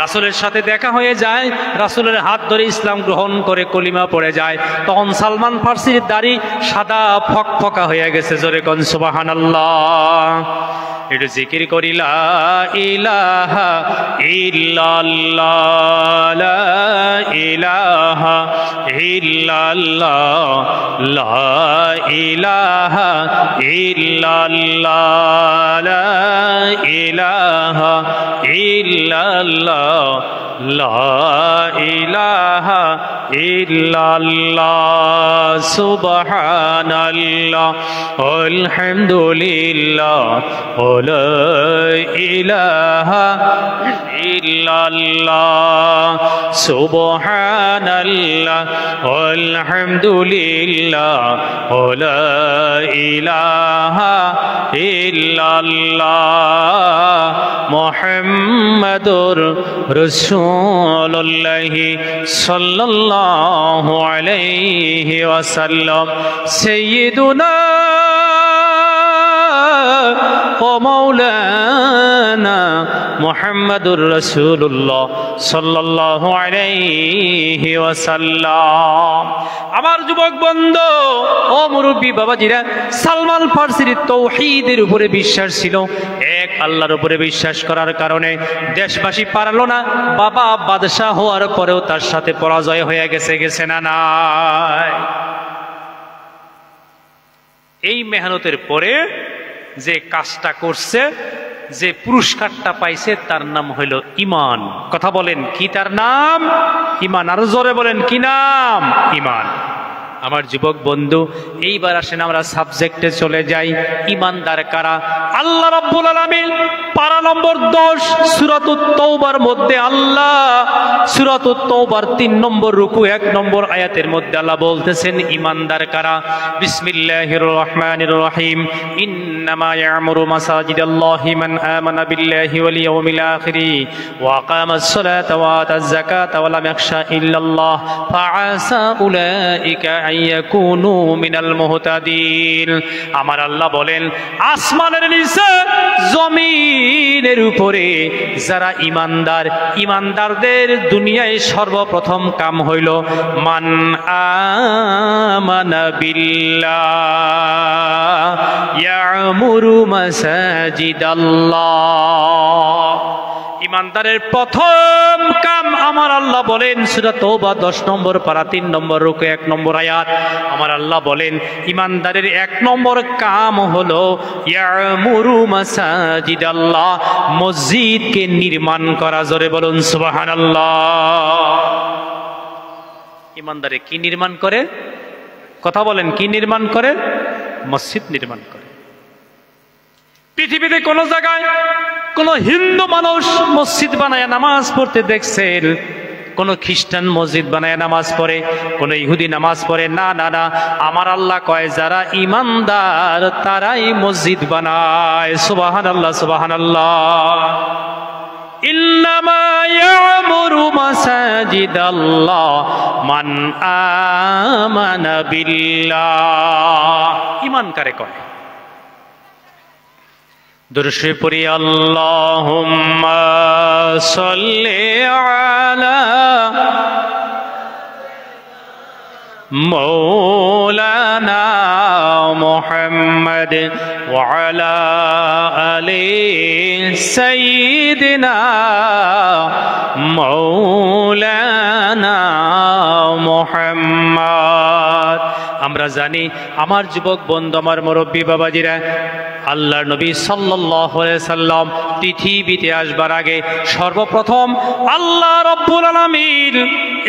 রাসূলের সাথে দেখা হয়ে যায়, রাসূলের হাত ধরে ইসলাম গ্রহণ করে কলিমা পড়ে যায়। তখন সালমান ফার্সির দাড়ি সাদা ফকফকা হয়ে গেছে। জোরে কোন সুবহানাল্লাহ। একটু জিকির করি, লা ইলাহা ইল্লাল্লাহ, লা ইলাহা ইল্লাল্লাহ, লা ইলাহা ইল্লাল্লাহ, লা ইলাহা ইল্লাল্লাহ, লা ইলাহা ইল্লাল্লাহ, সুবহানাল্লাহ, আলহামদুলিল্লাহ, লা ইলাহা ইল্লাল্লাহ, সুবহানাল্লাহ, আলহামদুলিল্লাহ, লা ইলাহা ইল্লাল্লাহ, মুহাম্মাদুর রাসূলুল্লাহ সাল্লাল্লাহু আলাইহি ওয়াসাল্লাম। সাইয়্যিদুনা ও মাওলানা মুহাম্মাদুর রাসূলুল্লাহ সাল্লাল্লাহু আলাইহি ওয়াসাল্লাম। আমার যুবক বন্ধু, ও মুরব্বী বাবাজিরা, সালমান ফার্সির তৌহিদের উপরে বিশ্বাস ছিল। এক আল্লাহর উপরে বিশ্বাস করার কারণে দেশবাসী পারলো না। বাবা বাদশাহ হওয়ার পরেও তার সাথে পরাজয় হয়ে গেছে না নাই? এই মেহনতের পরে যে কাজটা করছে, যে পুরস্কারটা পাইছে, তার নাম হইল ঈমান। কথা বলেন, কি তার নাম? ঈমান। আরো জোরে বলেন, কি নাম? ঈমান। আমার যুবক বন্ধু, এইবার আসেন আমরা সাবজেক্টে চলে যাই। ঈমানদার কারা? আল্লাহ রাব্বুল আলামিন পাড়ার নম্বর দোষ সূরাতুত তাওবার মধ্যে আল্লাহ সূরাতুত তাওবার 3 নম্বর রুকু 1 নম্বর আয়াতের মধ্যে আল্লাহ বলতেছেন ঈমানদার কারা। বিসমিল্লাহির রহমানির রহিম। ইন্নামা ইয়ামুরু মাসাজিদাল্লাহি মান আমানা বিল্লাহি ওয়াল ইয়াউমিল আখির ওয়া আকামাস সালাতা ওয়া আতাজ যাকাতা ওয়া লাম ইয়াখশা ইল্লাল্লাহ ফাআসা উলাইকা আইয়াকুনু মিনাল মুহতাদিন। আমার আল্লাহ বলেন আসমানের নিচে জমিনের উপরে যারা ঈমানদার, ঈমানদারদের দুনিয়ায় সর্বপ্রথম কাম হইল মান আমানা বিল্লাহ ইয়ামুরু মাসাজিদাল্লাহ। ঈমানদারের প্রথম কাম আমার আল্লাহ বলেন সূরা তাওবা 10 নম্বর পারা 3 নম্বর রুকু 1 নম্বর আয়াত। আমার আল্লাহ বলেন ঈমানদারের 1 নম্বর কাম হলো ইয়ামুরু মাসাজিদাল্লাহ, মসজিদকে নির্মাণ করা। জোরে বলুন সুবহানাল্লাহ। ঈমানদারে কি নির্মাণ করে? কথা বলেন, কি নির্মাণ করে? মসজিদ নির্মাণ করে। পৃথিবীতে কোন জায়গায় কোন হিন্দু মানুষ মসজিদ বানায় নামাজ পড়তে দেখছেন? কোন খ্রিস্টান মসজিদ বানায় নামাজ পড়ে? কোন ইহুদি নামাজ পড়ে? না না না, আমার আল্লাহ কয় যারা ঈমানদার তারাই মসজিদ বানায়। সুবহানাল্লাহ সুবহানাল্লাহ। ইন্নামা ইয়ামুরু মাসাজিদাল্লাহ মান আমানা বিল্লাহ। ঈমান কারে কয়? দুরূদ শরীফ পড়ি আল্লাহুম্মা সাল্লি আলা মাওলানা মুহাম্মদ ওয়া আলা আলি সাইয়্যিদিনা মাওলানা মুহাম্মদ। আমরা জানি আমার যুবক বন্ধু, আমার মুরব্বী বাবাজিরা, আল্লাহর নবী সাল্লাল্লাহু আলাইহি সাল্লাম পৃথিবীতে আসবার আগে সর্বপ্রথম আল্লাহ রাব্বুল আলামিন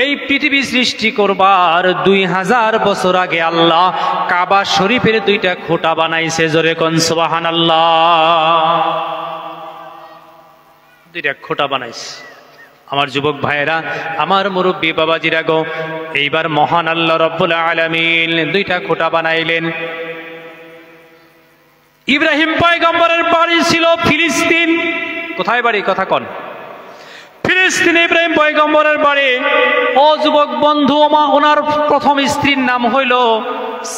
এই পৃথিবী সৃষ্টি করবার 2000 বছর আগে আল্লাহ কাবা শরীফের 2টা খুঁটা বানাইছে। জোরে কোন সুবহানাল্লাহ। 2টা খুঁটা বানাইছে। আমার যুবক ভাইয়েরা, আমার মুরব্বী বাবাজিরা গো, এইবার মহান আল্লাহ রাব্বুল আলামিন 2টা খুঁটা বানাইলেন। ইব্রাহিম পয়গম্বরের বাড়ি ছিল ফিলিস্তিন। কোথায় বাড়ি? কথা কন। ফিলিস্তিনে ইব্রাহিম পয়গম্বরের বাড়ি। ও যুবক বন্ধু, ওনার প্রথম স্ত্রীর নাম হইল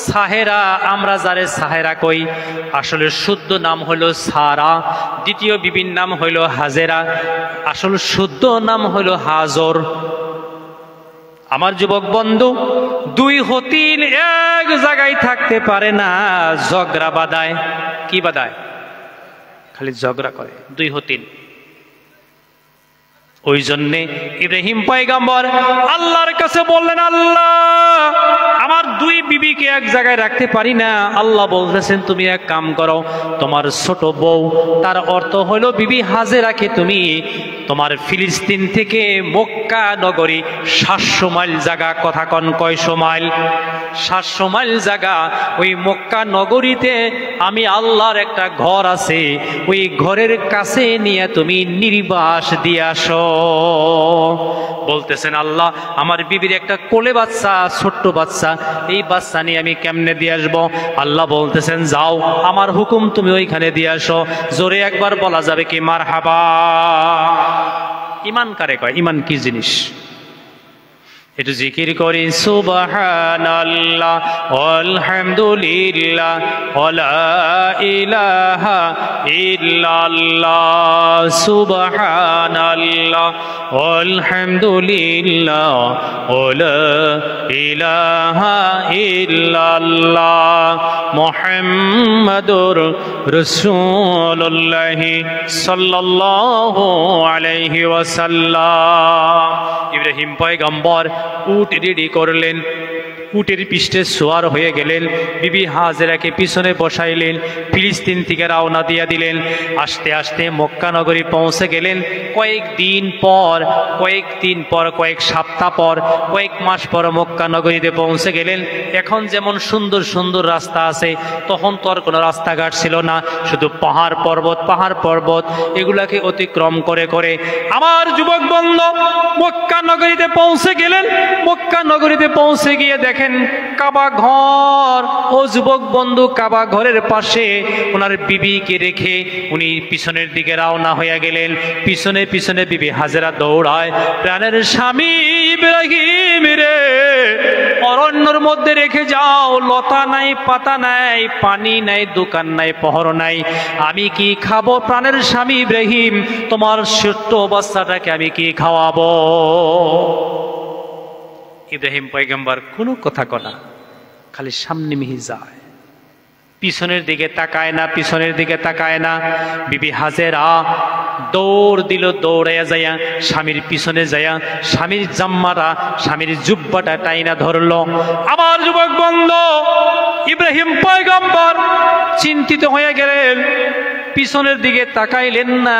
সাহেরা। আমরা যারে সাহেরা কই, আসলে শুদ্ধ নাম হইল সারা। দ্বিতীয় বিবির নাম হইল হাজেরা, আসলে শুদ্ধ নাম হইল হাজর। আমার যুবক বন্ধু, 2 হতিন এক জায়গায় থাকতে পারে না, ঝগড়া বাঁধায়। কি বাঁধায়? খালি ঝগড়া করে 2 হতিন। ওই জন্যে ইব্রাহিম পয়গম্বর আল্লাহর কাছে বললেন, আল্লাহ আমার 2 বিবিকে এক জায়গায় রাখতে পারি না। আল্লাহ বলতেছেন তুমি এক কাম করো, তোমার ছোট বউ, তার অর্থ হলো বিবি হাজেরাকে তুমি তোমার ফিলিস্তিন থেকে মক্কা নগরী 700 মাইল জায়গা। কথা কন, কয়শো মাইল? 700 মাইল জায়গা। ওই মক্কা নগরীতে আমি আল্লাহর একটা ঘর আছে, ওই ঘরের কাছে নিয়ে তুমি নির্বাস দিয়ে আসো। বলতেছেন আল্লাহ আমার বিবির একটা কোলে বাচ্চা, ছোট্ট বাচ্চা, এই বাচ্চা নিয়ে আমি কেমনে দিয়ে আসবো? আল্লাহ বলতেছেন যাও, আমার হুকুম, তুমি ওইখানে দিয়ে আসো। জোরে একবার বলা যাবে কি মারহাবা? ঈমান কারে কয়? ঈমান কি জিনিস? একটু জিকির করি সুবহানাল্লাহ আলহামদুলিল্লাহ ওয়ালা ইলাহা ইল্লাল্লাহ। সুবহানাল্লাহ আলহামদুলিল্লাহ ওয়ালা ইলাহা ইল্লাল্লাহ মুহাম্মাদুর রাসূলুল্লাহ সাল্লাল্লাহু আলাইহি ওয়াসাল্লাম। ইব্রাহিম পয়গম্বর উট রেডি করলেন, উটের পৃষ্ঠে সোয়ার হয়ে গেলেন, বিবি হাজেরাকে পিছনে বসাইলেন, ফিলিস্তিন থেকে রওনা দিয়া দিলেন। আস্তে আস্তে মক্কা নগরী পৌঁছে গেলেন। কয়েক সপ্তাহ পর, কয়েক মাস পর মক্কা নগরীতে পৌঁছে গেলেন। এখন যেমন সুন্দর সুন্দর রাস্তা আছে, তখন তো আর কোনো রাস্তাঘাট ছিল না, শুধু পাহাড় পর্বত এগুলাকে অতিক্রম করে করে আমার যুবক বন্ধু মক্কা নগরীতে পৌঁছে গেলেন। মক্কা নগরীতে পৌঁছে গিয়ে দেখেন কাবা ঘর। ও যুবক বন্ধু, কাবা ঘরের পাশে ওনার বিবিকে রেখে উনি পিছনের দিকে রওনা হয়ে গেলেন। পিছনে পিছনে বিবি হাজেরা দৌড়ায়, প্রাণের স্বামী ইব্রাহিম রে, অরণ্যর মধ্যে রেখে যাও, লতা নাই, পাতা নাই, পানি নাই, দোকান নাই, পহর নাই, আমি কি খাবো? প্রাণের স্বামী ইব্রাহিম, তোমার ছোট্ট বাচ্চাটাকে আমি কি খাওয়াবো? ইব্রাহিম পয়গম্বর কোনো কথা কনা, খালি সামনে মিহি যায়, পিছনের দিকে তাকায় না। বিবি হাজেরা দৌড় দিল, দৌড়াইয়া যাইয়া স্বামীর পিছনে যাইয়া স্বামীর জাম্মাটা, স্বামীর জুব্বাটা টাইনা ধরলো। আমার যুবক বন্ধু ইব্রাহিম পয়গম্বর চিন্তিত হয়ে গেলেন, পিছনের দিকে তাকাইলেন না।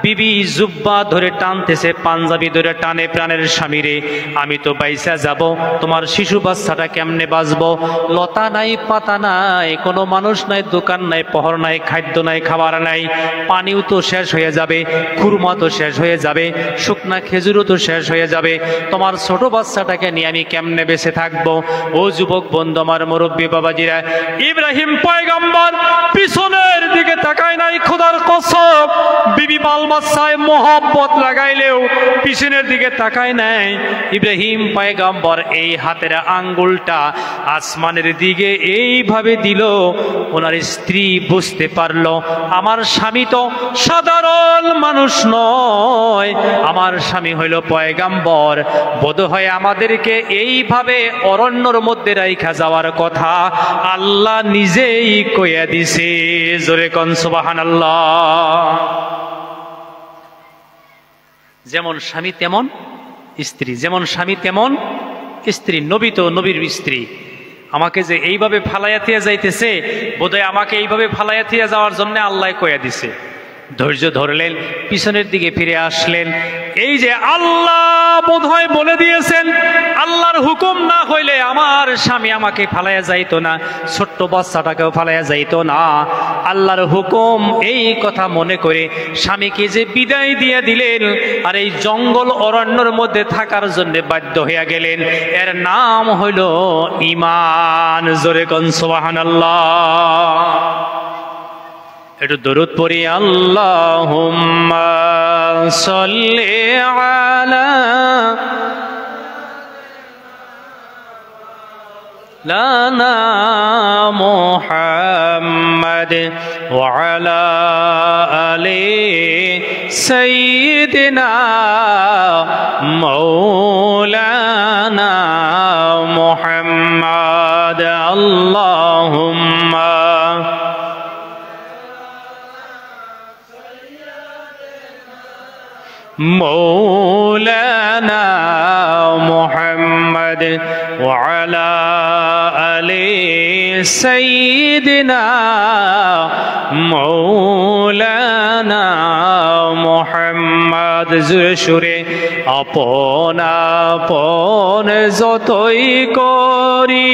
বিবি জুব্বা ধরে টানতেছে, পাঞ্জাবি ধরে টানে, প্রাণের স্বামীরে, আমি তো বাইসা যাব, তোমার শিশু বাচ্চাটা কেমনে বাঁচবো? লতা নাই, পাতা নাই, কোনো মানুষ নাই, দোকান নাই, পহর নাই, খাদ্য নাই, খাবার নাই, পানিও তো শেষ হয়ে যাবে, খুরমা তো শেষ হয়ে যাবে, শুকনা খেজুরও তো শেষ হয়ে যাবে, তোমার ছোট বাচ্চাটাকে নিয়ে আমি কেমনে বেঁচে থাকবো? ও যুবক বন্ধু, আমার মুরব্বী বাবাজিরা, ইব্রাহিম পয়গম্বর পিছনের দিকে তাকায় নাই। খোদার কসম, বিবি বাল বাচ্চায় মোহব্বত লাগাইলেও পিছনের দিকে তাকায় নাই। ইব্রাহিম পয়গম্বর এই হাতের আঙ্গুলটা আসমানের দিকে এইভাবে দিল, ওনার স্ত্রী বুঝতে পারলো আমার স্বামী তো সাধারণ মানুষ নয়, আমার স্বামী হইল পয়গম্বর, বোধহয় আমাদেরকে এইভাবে অরণ্যর মধ্যে রাইখা যাওয়ার কথা আল্লাহ নিজেই কইয়া দিছে। জোরে কোন সুবহানাল্লাহ। যেমন স্বামী তেমন স্ত্রী, যেমন স্বামী তেমন স্ত্রী। নবী তো নবীর স্ত্রী, আমাকে যে এইভাবে ফালাইয়া থিয়া যাইতেছে, বোধহয় আমাকে এইভাবে ফালাইয়া থিয়া যাওয়ার জন্য আল্লাহ কইয়া দিছে। ধৈর্য ধরলেন, পিছনের দিকে ফিরে আসলেন। এই যে আল্লাহ বোধহয় বলে দিয়েছেন, আল্লাহর হুকুম না হইলে আমার স্বামী আমাকে ফালাইয়া যাইতো না, ছোট্ট বাচ্চাটাকেও ফালাইয়া যাইতো না। আল্লাহর হুকুম, এই কথা মনে করে স্বামীকে যে বিদায় দিয়ে দিলেন আর এই জঙ্গল অরণ্যর মধ্যে থাকার জন্য বাধ্য হইয়া গেলেন, এর নাম হইল ঈমান। জোরে কোন সুবহানাল্লাহ। একটু দরুদ পড়ি, আল্লাহুম্মা সাল্লি আলা লানা মুহাম্মাদ ওয়া আলা আলি সাইয়্যিদিনা মাওলানা মুহাম্মাদ। আল্লাহুম্মা مولانا محمد وعلى آل سيدنا مولانا محمد। জোরে আপন আপন যতই করি,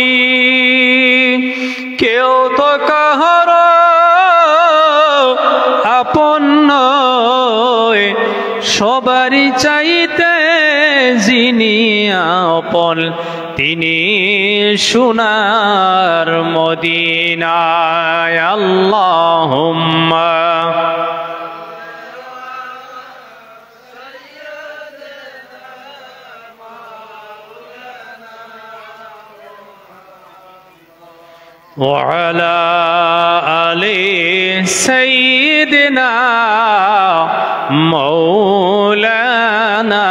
কেউ তো কাহার আপন নয়, সবারই চাইতে যিনি আপন, তিনি সোনার মদিনায়। আল্লাহুম্মা ওয়া আলা আলি সাইয়্যিদিনা মাওলানা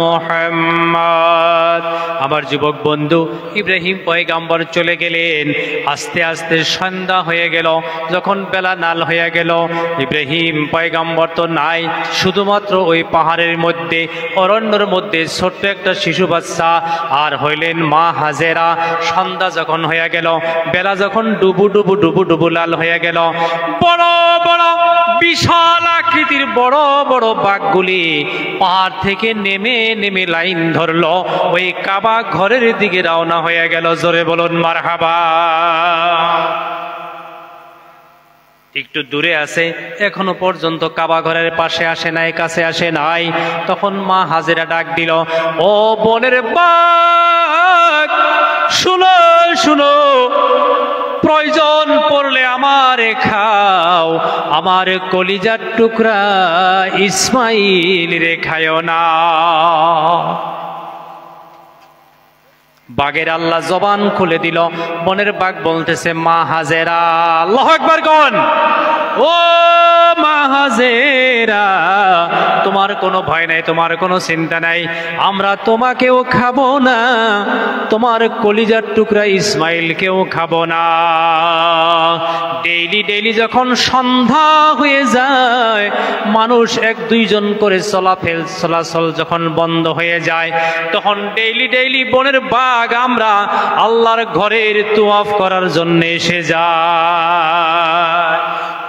মুহাম্মদ। আমার আমার যুবক বন্ধু, ইব্রাহিম পয়গাম্বর চলে গেলেন। আস্তে আস্তে সন্ধ্যা হয়ে গেল। যখন বেলা নাল হয়ে গেল, ইব্রাহিম পয়গাম্বর তো নাই, শুধুমাত্র ওই পাহাড়ের মধ্যে, অরণ্যের মধ্যে ছোট্ট একটা শিশু বাচ্চা আর হইলেন মা হাজেরা। সন্ধ্যা যখন হয়ে গেল, বেলা যখন ডুবু ডুবু ডুবু ডুবু লাল হয়ে গেল, বড় বড় বিশাল আকৃতির বড় বড় বাঘগুলি পাহাড় থেকে নেমে নেমে লাইন ধরলো, ওই কাবা ঘরের দিকে রওনা হয়ে গেল। জোরে বলুন মারহাবা। একটু দূরে আছে, এখনো পর্যন্ত কাবা ঘরের পাশে আসে নাই, কাছে আসে নাই। তখন মা হাজেরা ডাক দিল, ও বনের বাঘ, শুনো শুনো, প্রয়োজন পড়লে আমারে খাও, আমার কলিজার টুকরা ইসমাইল রে খায়ও না। বাঘের আল্লাহ জবান খুলে দিল। বনের বাঘ বলতেছে, মা হাজেরা, আল্লাহু আকবার কোন, ও মা হাজেরা, তোমার কোনো ভয় নাই, তোমার কোনো চিন্তা নাই, আমরা তোমাকেও খাবো না, তোমার কলিজার টুকরা ইসমাইলকেও খাবো না। ডেইলি ডেইলি যখন সন্ধ্যা হয়ে যায়, মানুষ এক দুইজন করে চলাচল যখন বন্ধ হয়ে যায়, তখন ডেইলি ডেইলি বনের বাঘ আমরা আল্লাহর ঘরের তুওয়াফ করার জন্য এসে যায়।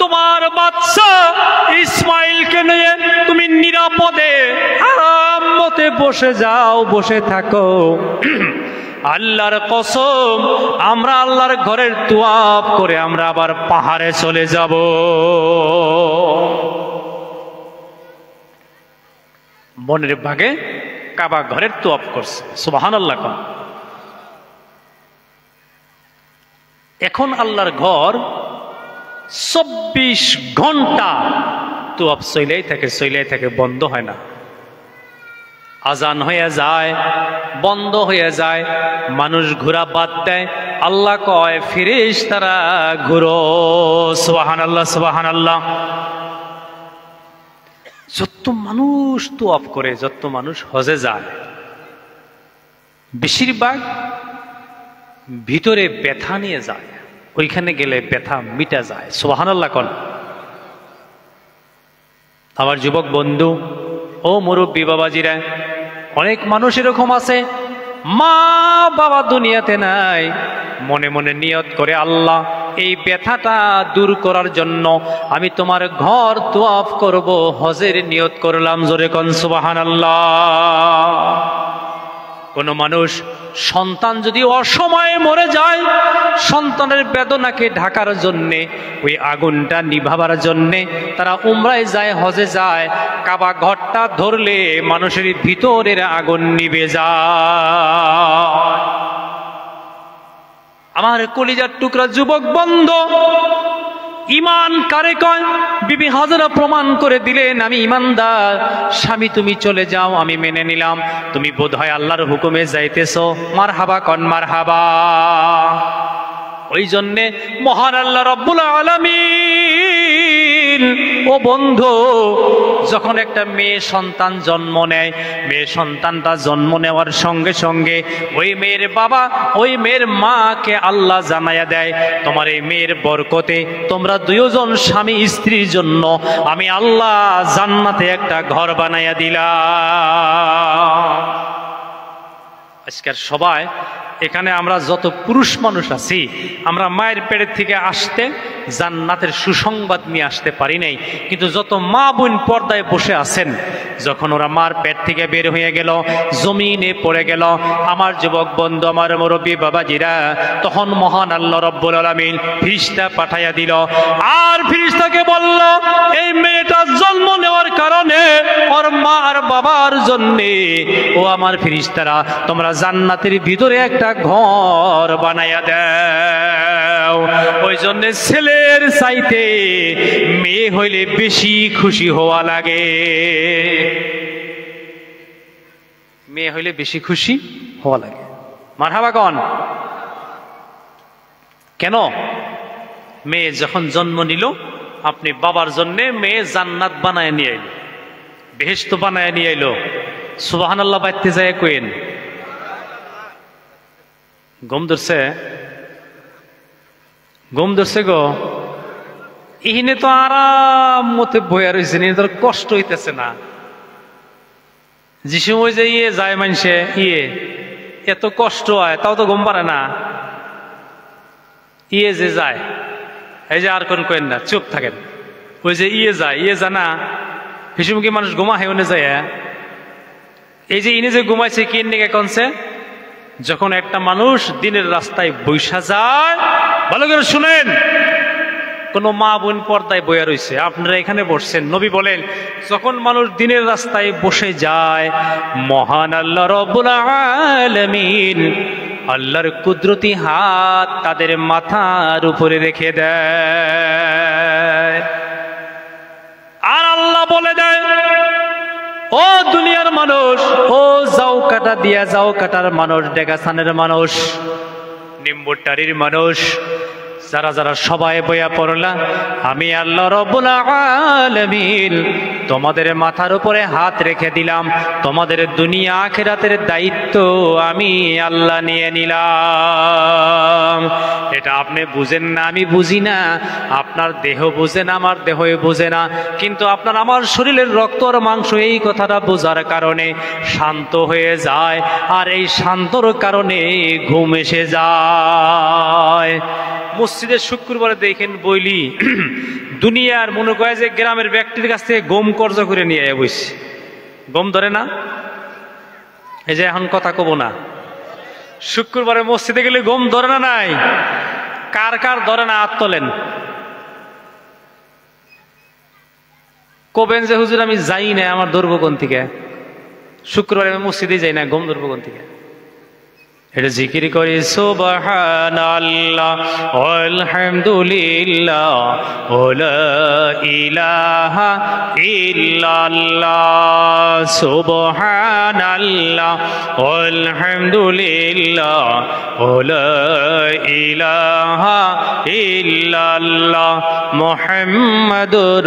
তোমার বাচ্চা ইসমাইলকে নিয়ে তুমি নিরাপদে আরামতে বসে যাও, বসে থাকো। আল্লাহর কসম, আমরা আল্লাহর ঘরের তুওয়াফ করে আমরা আবার পাহাড়ে চলে যাব। বনের বাঘে কাবা ঘরের তুওয়াফ করছে, সুবহানাল্লাহ। এখন আল্লাহর ঘর 24 ঘন্টা তুওয়াফ চলেই থাকে, বন্ধ হয় না। আজান হয়ে যায়, বন্ধ হয়ে যায়, মানুষ ঘোরা বাদ দেয়। আল্লাহ কয়, ফেরেশতারা ঘুরো। সুবহানাল্লাহ সুবহানাল্লাহ। যত মানুষ তুওয়াফ করে, যত মানুষ হজে যায়, বেশিরভাগ ভিতরে ব্যথা নিয়ে যায়, ওইখানে গেলে ব্যথা মিটা যায়। সুবহানাল্লাহ কোন। আমার যুবক বন্ধু ও মুরব্বী বাবাজিরা, অনেক মানুষ এরকম আছে, মা বাবা দুনিয়াতে নাই, মনে মনে নিয়ত করে, আল্লাহ এই ব্যথাটা দূর করার জন্য আমি তোমার ঘর তুওয়াফ করব, হজের নিয়ত করলাম। জোরে কোন সুবহানাল্লাহ। কোন মানুষ সন্তান যদি অসময়ে মরে যায়, সন্তানের বেদনাকে ঢাকার জন্যে, ওই আগুনটা নিভাবার জন্যে তারা উমরায় যায়, হজে যায়। কাবা ঘরটা ধরলে মানুষের ভিতরের আগুন নিভে যায়। আমার কলিজার টুকরা যুবক বন্ধু, ইমান কারে কয়? বিবি হাজেরা প্রমাণ করে দিলেন, আমি ইমানদার। স্বামী তুমি চলে যাও, আমি মেনে নিলাম, তুমি বোধহয় আল্লাহর হুকুমে যাইতেছো। মারহাবা কন, মারহাবা। ওই জন্যে মহান আল্লাহ রব্বুল আলামিন, ও বন্ধু, যখন একটা মেয়ে সন্তান জন্ম নেয়, মেয়ে সন্তানটা জন্ম নেওয়ার সঙ্গে সঙ্গে ওই মেয়ের বাবা, ওই মেয়ের মাকে আল্লাহ জানাইয়া দেয়, তোমার এই মেয়ের বরকতে তোমরা দুইজন স্বামী স্ত্রীর জন্য আমি আল্লাহ জান্নাতে একটা ঘর বানাইয়া দিলাম। আজকের সবাই এখানে আমরা যত পুরুষ মানুষ আছি, আমরা মায়ের পেটের থেকে আসতে জান্নাতের সুসংবাদ নিয়ে আসতে পারি নাই। কিন্তু যত মা বোন পর্দায় বসে আছেন, যখন ওরা মার পেট থেকে বের হয়ে গেল, জমিনে পড়ে গেল, আমার যুবক বন্ধু, আমার মুরব্বী বাবাজিরা, তখন মহান আল্লাহ রব্বুল আলামিন ফেরেশতা পাঠাইয়া দিল। আর ফেরেশতাকে বলল, এই মেয়েটা জন্ম নেওয়ার কারণে ওর মা আর বাবার জন্যে, ও আমার ফেরেশতারা, তোমরা জান্নাতের ভিতরে একটা ঘর বানাইয়া দাও। ওই জন্য ছেলের চাইতে মেয়ে হইলে বেশি খুশি হওয়া লাগে, মেয়ে হইলে বেশি খুশি হওয়া লাগে। মারহাবা কন। কেন? মেয়ে যখন জন্ম নিল, আপনি বাবার জন্য মেয়ে জান্নাত বানায় নিয়ে এলো, বেহেশত বানায় নিয়ে এলো। সুবহানাল্লাহ বাইতে যায় কইন। ঘুম ধরছে? ঘুম ধরছে গো? ইহিনে তো আরাম মতে বইয়া রয়েছে, তোর কষ্ট হইতেছে না। যে সময় যে যায় মানুষে এত কষ্ট হয়, তাও তো ঘুম পারে না। যে যায়, এই যে আর কোন কেন না, চুপ থাকেন। ওই যে যায় না, হিসুম কি মানুষ ঘুমা হেউনে যায়? এই যে ইনি যে ঘুমাইছে কি নিকে কনছে? যখন একটা মানুষ দিনের রাস্তায় বৈশা যায়, ভালো করে শুনেন, কোন মা বোন পর্দায় বইয়া রয়েছে, আপনারা এখানে বসছেন, নবী বলেন যখন মানুষ দিনের রাস্তায় বসে যায়, মহান আল্লাহ রব্বুল আলামিন আল্লাহর কুদরতি হাত তাদের মাথার উপরে রেখে দেয়। আর আল্লাহ বলে দেয়, ও দুনিয়ার মানুষ, ও যাও কাটা দিয়া যাও কাটার মানুষ, ডেগাসানের মানুষ, নিম্বুটারির মানুষ, যারা যারা সবাই বইয়া পড়লা, আমি আল্লাহ রব্বুল আলামিন তোমাদের মাথার উপরে হাত রেখে দিলাম, তোমাদের দুনিয়া আখিরাতের দায়িত্ব আমি আল্লাহ নিয়ে নিলাম। এটা আপনি বুঝেন না, আমি বুঝি না, আপনার দেহ বুঝে না, আমার দেহই বুঝে না, কিন্তু আপনার আমার শরীরের রক্ত আর মাংস এই কথাটা বোঝার কারণে শান্ত হয়ে যায়, আর এই শান্তর কারণে ঘুম এসে যায়। মসজিদে শুক্রবারে দেখেন বইলি দুনিয়ার মনে করে যে গ্রামের ব্যক্তির কাছ থেকে গম কর্জ করে নিয়ে বসে, গম ধরে না। এই যে এখন কথা কব না, শুক্রবারে মসজিদে গেলে গম ধরে না? নাই? কার কার ধরে না হাত তোলেন। কবেন যে হুজুর আমি যাই না, আমার ধরবো কোন থেকে? শুক্রবারে আমি মসজিদে যাই না, গম ধরবো কোন থেকে? এটা জিকির করি সুবহানাল্লাহ আলহামদুলিল্লাহ ওয়া ইলাহা ইল্লাল্লাহ, সুবহানাল্লাহ আলহামদুলিল্লাহ ওয়া ইলাহা ইল্লাল্লাহ মুহাম্মাদুর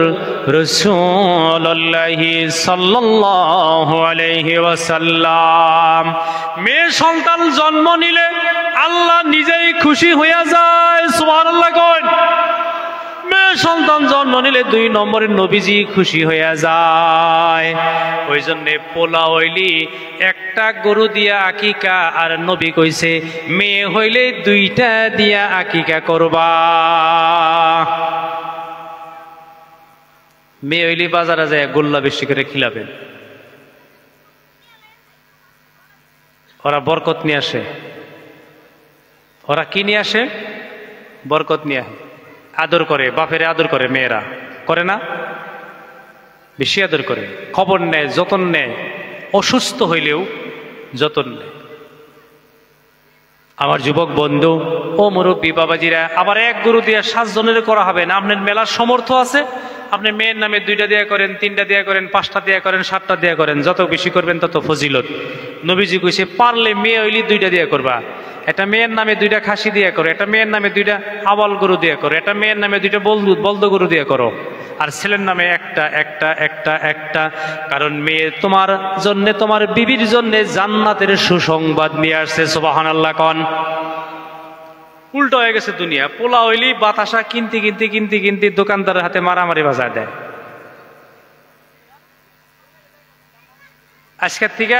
রাসূলুল্লাহ সাল্লাল্লাহু আলাইহি ওয়াসাল্লাম। মেয়ে সন্তান জন্ম নিলে আল্লাহ নিজেই খুশি হইয়া যায়, সুবহানাল্লাহ কইন। মেয়ে সন্তান জন্ম নিলে 2 নম্বরের নবীজি খুশি হইয়া যায়। ওই জন্য পোলা হইলি একটা গরু দিয়া আকিকা, আর নবী কইছে মেয়ে হইলে 2টা দিয়া আকিকা করবা। মেয়ে হইলি বাজারে যায় গোল্লা বেশি করে খিলাবেন, ওরা বরকত নিয়ে আসে। ওরা কি নিয়ে আসে? বরকত নিয়ে আসে। আদর করে, বাপেরে আদর করে, মেয়েরা করে না? বেশি আদর করে, খবর নেয়, যতন নেয়, অসুস্থ হইলেও যতন নেয়। আমার যুবক বন্ধু ও মুরব্বী বাবাজিরা, আবার এক গরু দিয়ে 7 জনের করা হবে না। আপনার মেলার সমর্থ আছে, আপনি মেয়ের নামে 2টা দিয়া করেন, 3টা দিয়া করেন, 5টা দিয়া করেন, 7টা দিয়া করেন, যত বেশি করবেন তত ফজিলত। নবীজি কইছে পারলে মেয়ে হইলে 2টা দিয়া করবা। এটা মেয়ের নামে 2টা খাসি দিয়া করো, এটা মেয়ের নামে 2টা আবাল গরু দিয়া করো, এটা মেয়ের নামে 2টা বলদ গরু দিয়া করো, আর ছেলের নামে একটা। কারণ মেয়ে তোমার জন্য, তোমার বিবির জন্য জান্নাতের সুসংবাদ নিয়ে আসছে, সুবহানাল্লাহ কোন। উল্টো হয়ে গেছে দুনিয়া। পোলা হইলি বাতাসা কিনতে দোকানদারের হাতে মারামারি বাজার দেয়। আজকের থেকে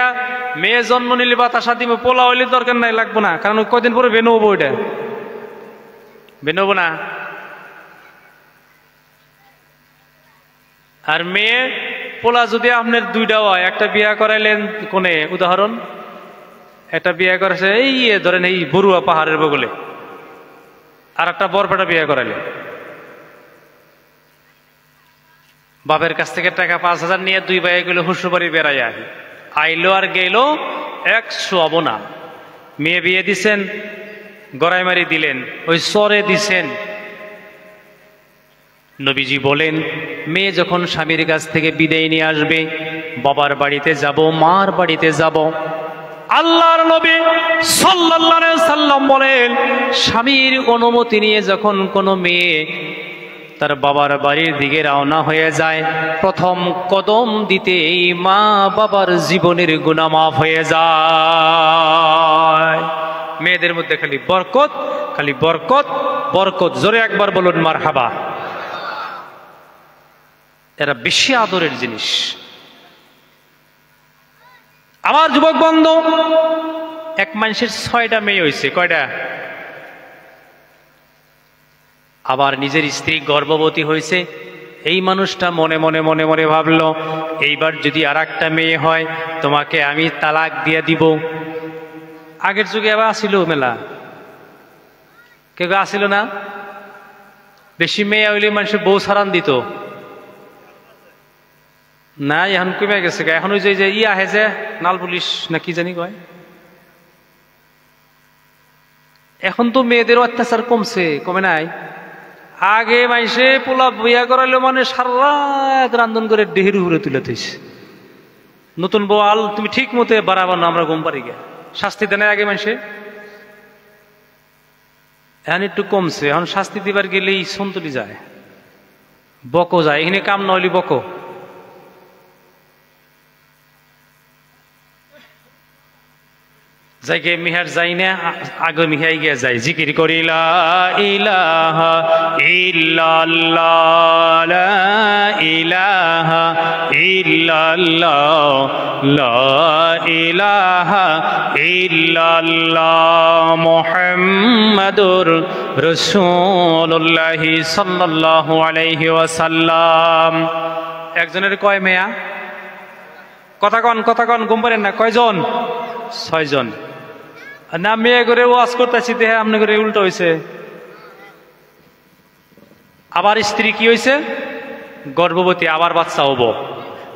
মেয়ে জন্ম নিলে বাতাসা দিব, পোলা হইলে দরকার নাই, লাগবো না, কারণ কয়দিন পরে বেনবো, ওইটা বেনবো না। আর মেয়ে পোলা যদি আপনার 2টা হয়, একটা বিয়া করাইলেন কোনে, উদাহরণ একটা বিয়া করেছে এই ধরেন এই বড়ুয়া পাহাড়ের বগলে, আর একটা বরপেটা বিয়ে করাইলেন, বাপের কাছ থেকে টাকা 5,000 নিয়ে 2 ভাই গেল শ্বশুরবাড়ি বেড়াই আইলো আর গেল 100 অবনা। মেয়ে বিয়ে দিছেন, গড়াই মারি দিলেন, ওই সরে দিছেন। নবীজি বলেন মেয়ে যখন স্বামীর কাছ থেকে বিদায় নিয়ে আসবে, বাবার বাড়িতে যাব, মার বাড়িতে যাব, আল্লাহর নবী সাল্লাল্লাহু আলাইহি সাল্লাম বলেন স্বামীর অনুমতি নিয়ে যখন কোনো মেয়ে তার বাবার বাড়ির দিকে রওনা হয়ে যায়, প্রথম কদম দিতে এই মা বাবার জীবনের গুনাহ মাফ হয়ে যায়। মেয়েদের মধ্যে খালি বরকত, খালি বরকত, বরকত। জোরে একবার বলুন মারহাবা। এরা বেশি আদরের জিনিস। আমার যুবক বন্ধু, এক মানুষের 6টা মেয়ে হয়েছে। কয়টা? আবার নিজের স্ত্রী গর্ভবতী হয়েছে। এই মানুষটা মনে মনে মনে মনে ভাবলো, এইবার যদি আর একটা মেয়ে হয় তোমাকে আমি তালাক দিয়ে দিব। আগের যুগে আবার আসিল মেলা, কেউ আসিল না? বেশি মেয়ে হইলে মানুষের বউ সারান দিত না, এখন কমে গেছে। এখন ওই যে আহে যে নাল পুলিশ না কি জানি কয়, এখন তো মেয়েদের অত্যাচার কমছে, কমে নাই? আগে মাইসে পোলা বিয়া করাইলো মানে সারা রান্ধন করে দেহের উপরে তুলে থইছে। নতুন বউ আল তুমি ঠিক মতো বাড়াবার না, আমরা ঘুম পারি গে, শাস্তি দেয় আগে মাইসে। এখন একটু কমছে, এখন শাস্তি দিবার গেলেই সন্তলি যায়, বকো যায়। এখানে কাম নইলি বকো। যাইকে মিহার যাই না, আগে মিহাই গিয়ে যায়, জিকির করি লা ইলাহা ইল্লাল্লাহ, লা ইলাহা ইল্লাল্লাহ, লা ইলাহা ইল্লাল্লাহ, মুহাম্মাদুর রাসূলুল্লাহ সাল্লাল্লাহু আলাইহি ওয়াসাল্লাম। একজনের কয় মেয়া? কথা কন, কথা কন, ঘুম পারেন না? কয়জন? 6 জন। না মেয়ে করে ওয়াজ করতেছি, দেহে আমনে করে উল্টো হয়েছে। আবার স্ত্রী কি হয়েছে? গর্ভবতী, আবার বাচ্চা হবো।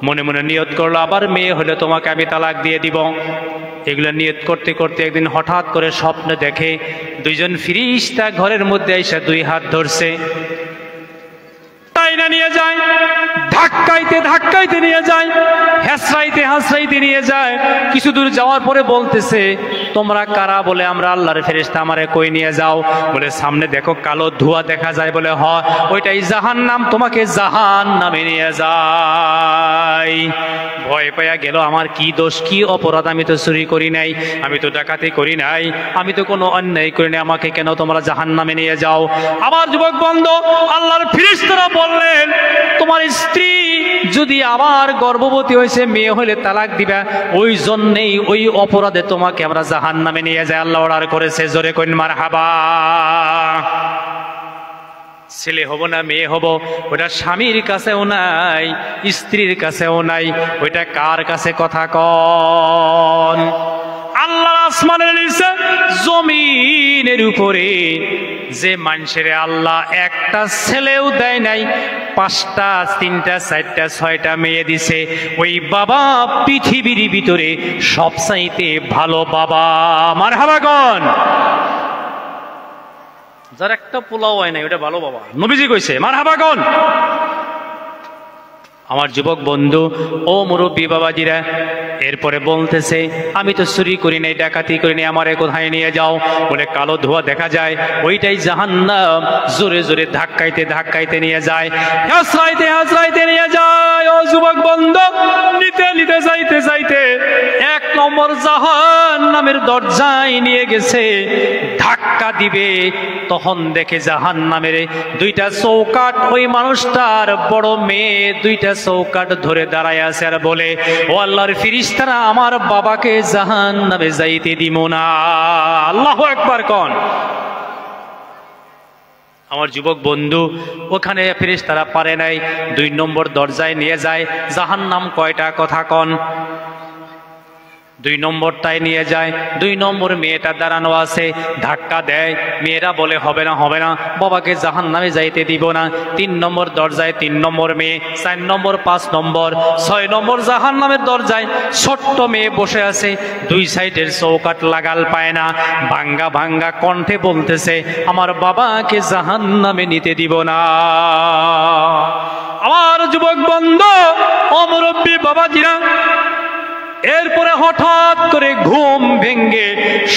মনে মনে নিয়ত করলো, আবার মেয়ে হলে তোমাকে আমি তালাক দিয়ে দিব। এগুলো নিয়ত করতে করতে একদিন হঠাৎ করে স্বপ্নে দেখে 2 জন ফিরিস্তা ঘরের মধ্যে এসে 2 হাত ধরছে, টাইনা নিয়ে যায়, ধাক্কাইতে ধাক্কাইতে নিয়ে যায়, হাসরাইতে হাসরাইতে নিয়ে যায়। কিছু দূর যাওয়ার পরে বলতেছে, তোমরা কারা? বলে আমরা আল্লাহর ফেরেশতা, আমারে কই নিয়ে যাও? বলে সামনে দেখো কালো ধোঁয়া দেখা যায়। বলে হ, ওইটাই জাহান্নাম, তোমাকে জাহান্নামে নিয়ে যায়। ভয় পাইয়া গেল, আমার কি দোষ, কি অপরাধ? আমি তো চুরি করি নাই, আমি তো ডাকাতি করি নাই, আমি তো কোনো অন্যায় করি নাই, আমাকে কেন তোমরা জাহান্নামে নিয়ে যাও? আমার যুবক বন্ধু, আল্লাহর ফেরেশতারা বললেন, তোমার স্ত্রী যদি আবার গর্ভবতী হয়েছে, মেয়ে হলে তালাক দিবা, ওই জন্যেই ওই অপরাধে তোমাকে আমরা জাহান্নামে নিয়ে যাই। আল্লাহ অর্ডার করেছে। জোরে কইন মারহাবা। ছেলে হব না মেয়ে হব, ওটা স্বামীর কাছেও নাই, স্ত্রীর কাছেও নাই, ওইটা কার কাছে? কথা কন। আল্লাহর আসমানের নিচে জমিনের উপরে যে মানুষের আল্লাহ একটা ছেলেও দেয় নাই, 5টা 3টা 4টা 6টা মেয়ে দিছে, ওই বাবা পৃথিবীর ভিতরে সবচাইতে ভালো বাবা। মারহাবা কন। যার একটা পোলাও হয় নাই, ওটা ভালো বাবা, নবীজি কইছে। মারহাবা কন। আমার যুবক বন্ধু, ও মুরব্বী বাবাজিরা, এরপরে বলতেছে, আমি তো চুরি করি নাই, ডাকাতি করি নাই, আমারে কোথায় নিয়ে যাও? বলে কালো ধোঁয়া দেখা যায়, ওইটাই জাহান্নাম। জোরে জোরে ধাক্কাইতে ধাক্কাইতে নিয়ে যায়, হাসরাইতে হাসরাইতে নিয়ে যায়। ও যুবক বন্ধু, নিতে নিতে যাইতে যাইতে 1 নম্বর জাহান্নামের দরজায় নিয়ে গেছে। ধাক্কা দিবে, তখন দেখে জাহান্নামের 2টা চৌকাঠ, ওই মানুষটার বড় মেয়ে 2টা চৌকাঠ ধরে দাঁড়ায় আছে আর বলে, ও আল্লাহর ফেরেশতারা, আমার বাবাকে জাহান্নামে যাইতে দিব না। আল্লাহু আকবার কোন। আমার যুবক বন্ধু, ওখানে ফেরেশতারা পারে নাই, 2 নম্বর দরজায় নিয়ে যায়। জাহান্নাম কয়টা? কথা কন। 2 নম্বরটায় নিয়ে যায়। 2 নম্বর মেয়েটা দাঁড়ানো আছে, ধাক্কা দেয়। মেয়েরা বলে হবে না, হবে না, বাবাকে জাহান্নামে যাইতে দিব না। 3 নম্বর দরজায় 3 নম্বর মেয়ে, 4 নম্বর 5 নম্বর 6 নম্বর জাহান্নামের দরজায় ছোট্ট মেয়ে বসে আছে। 2 সাইডের চৌকাঠ লাগাল পায় না, ভাঙ্গা ভাঙ্গা কণ্ঠে বলতেছে, আমার বাবাকে জাহান্নামে নিতে দিব না। আমার যুবক বন্ধু, ও মুরব্বী বাবাজিরা, এরপরে হঠাৎ করে ঘুম ভেঙ্গে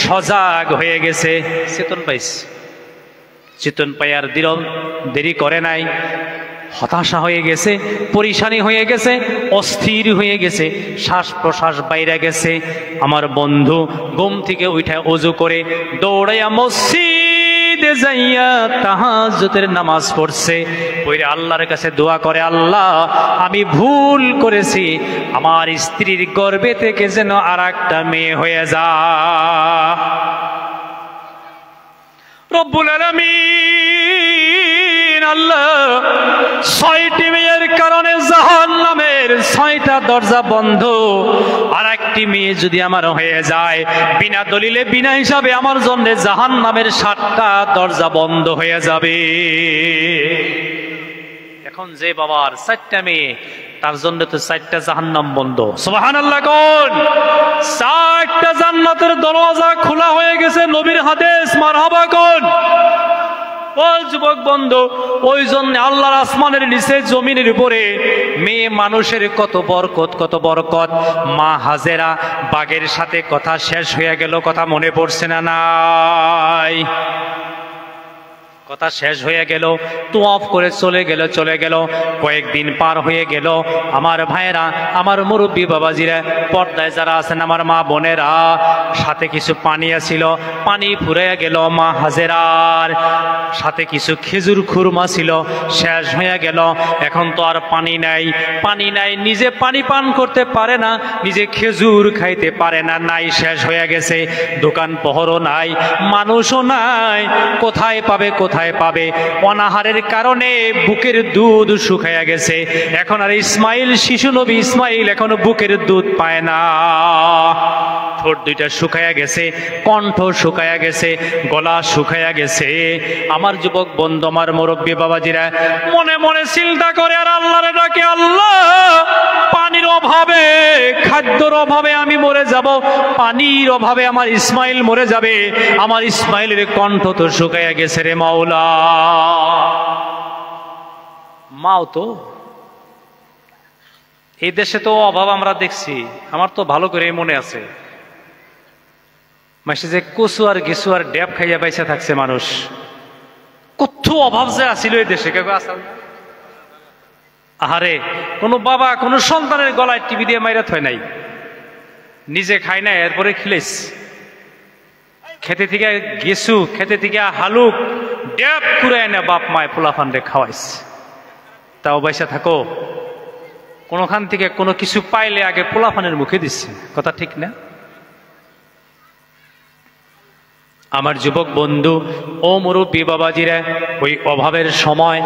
সজাগ হয়ে গেছে, চেতন পাইছে। চেতন পাইয়ার দেরি করে নাই, হতাশা হয়ে গেছে, পরিশানি হয়ে গেছে, অস্থির হয়ে গেছে, শ্বাস প্রশ্বাস বাইরে গেছে। আমার বন্ধু ঘুম থেকে উঠে ওযু করে দৌড়াইয়া মসজিদে যাইয়া তাহাজ্জুদের নামাজ পড়ছে। পড়ে আল্লাহর কাছে দোয়া করে, আল্লাহ আমি ভুল করেছি, আমার স্ত্রীর গর্ভে থেকে যেন আরেকটা মেয়ে হয়ে যায়। রব্বুল আলামিন আল্লাহ 6টি মেয়ের কারণে জাহান্নামের 6টা দরজা বন্ধ, আর একটি মেয়ে যদি আমার হয়ে যায়, বিনা দলিলে বিনা হিসাবে আমার জন্য জাহান্নামের 7টা দরজা বন্ধ হয়ে যাবে। এখন যে বাবার 4টা মেয়ে, তার জন্য তো 4টা জাহান্নাম বন্ধ। সুবহানাল্লাহ কোন 4টা জান্নাতের দরজা খোলা হয়ে গেছে, নবীর হাদিস মারহাবা কোন। ও যুবক বন্ধু, ওই জন্য আল্লাহর আসমানের নিচে জমিনের উপরে মেয়ে মানুষের কত বরকত, কত বরকত। মা হাজেরা বাঘের সাথে কথা শেষ হয়ে গেল, কথা মনে পড়ছে না? নাই, কথা শেষ হয়ে গেল, তোয়াফ করে চলে গেল। কয়েকদিন পার হয়ে গেল। আমার ভাইরা, আমার মুরব্বী বাবাজিরা, পর্দায় যারা আছেন আমার মা বোনেরা, সাথে কিছু পানি ছিল, পানি ফুরাইয়া গেল। মা হাজেরার সাথে কিছু খেজুর খুরমা ছিল, শেষ হয়ে গেল। এখন তো আর পানি নাই, নিজে পানি পান করতে পারে না, নিজে খেজুর খাইতে পারে না, নাই, শেষ হয়ে গেছে। দোকান পহরও নাই, মানুষও নাই, কোথায় পাবে? অনাহারের কারণে বুকের দুধ শুকাইয়া গেছে। এখন আর ইসমাইল, শিশু নবী ইসমাইল এখনো বুকের দুধ পায় না। ঠোঁট দুইটা শুকাইয়া গেছে, কণ্ঠ শুকাইয়া গেছে, গলা শুকাইয়া গেছে। আমার যুবক বন্ধু, আমার মুরব্বী বাবাজিরা মনে মনে চিন্তা করে আর আল্লাহরে ডাকে, আল্লাহ পানির অভাবে, খাদ্যর অভাবে আমি মরে যাব, পানির অভাবে আমার ইসমাইল মরে যাবে, আমার ইসমাইলের কণ্ঠ তো শুকাইয়া গেছে রে মাওলা। মাও তো এই দেশে তো অভাব আমরা দেখছি, আমার তো ভালো করে মনে আছে। মাসে যে কচু আর গেছু আর ড্যাব খাইয়া বাইসা থাকছে মানুষ, কত অভাব যে আসিল এই দেশে, কেউ আসল। আহারে, কোনো বাবা কোনো সন্তানের গলায় টিভি দিয়ে মাইরা থয় নাই, নিজে খায় না, এরপরে খিলেস। খেতে থেকে গেছু, খেতে থেকে হালুক ড্যাব কুড়ায় না বাপ মায় পোলাফানরে খাওয়াইস, তাও বাইসা থাকো। কোনোখান থেকে কোনো কিছু পাইলে আগে পোলাফানের মুখে দিচ্ছে, কথা ঠিক না? আমার যুবক বন্ধু ও মুরব্বী বাবাজিরা, ওই অভাবের সময়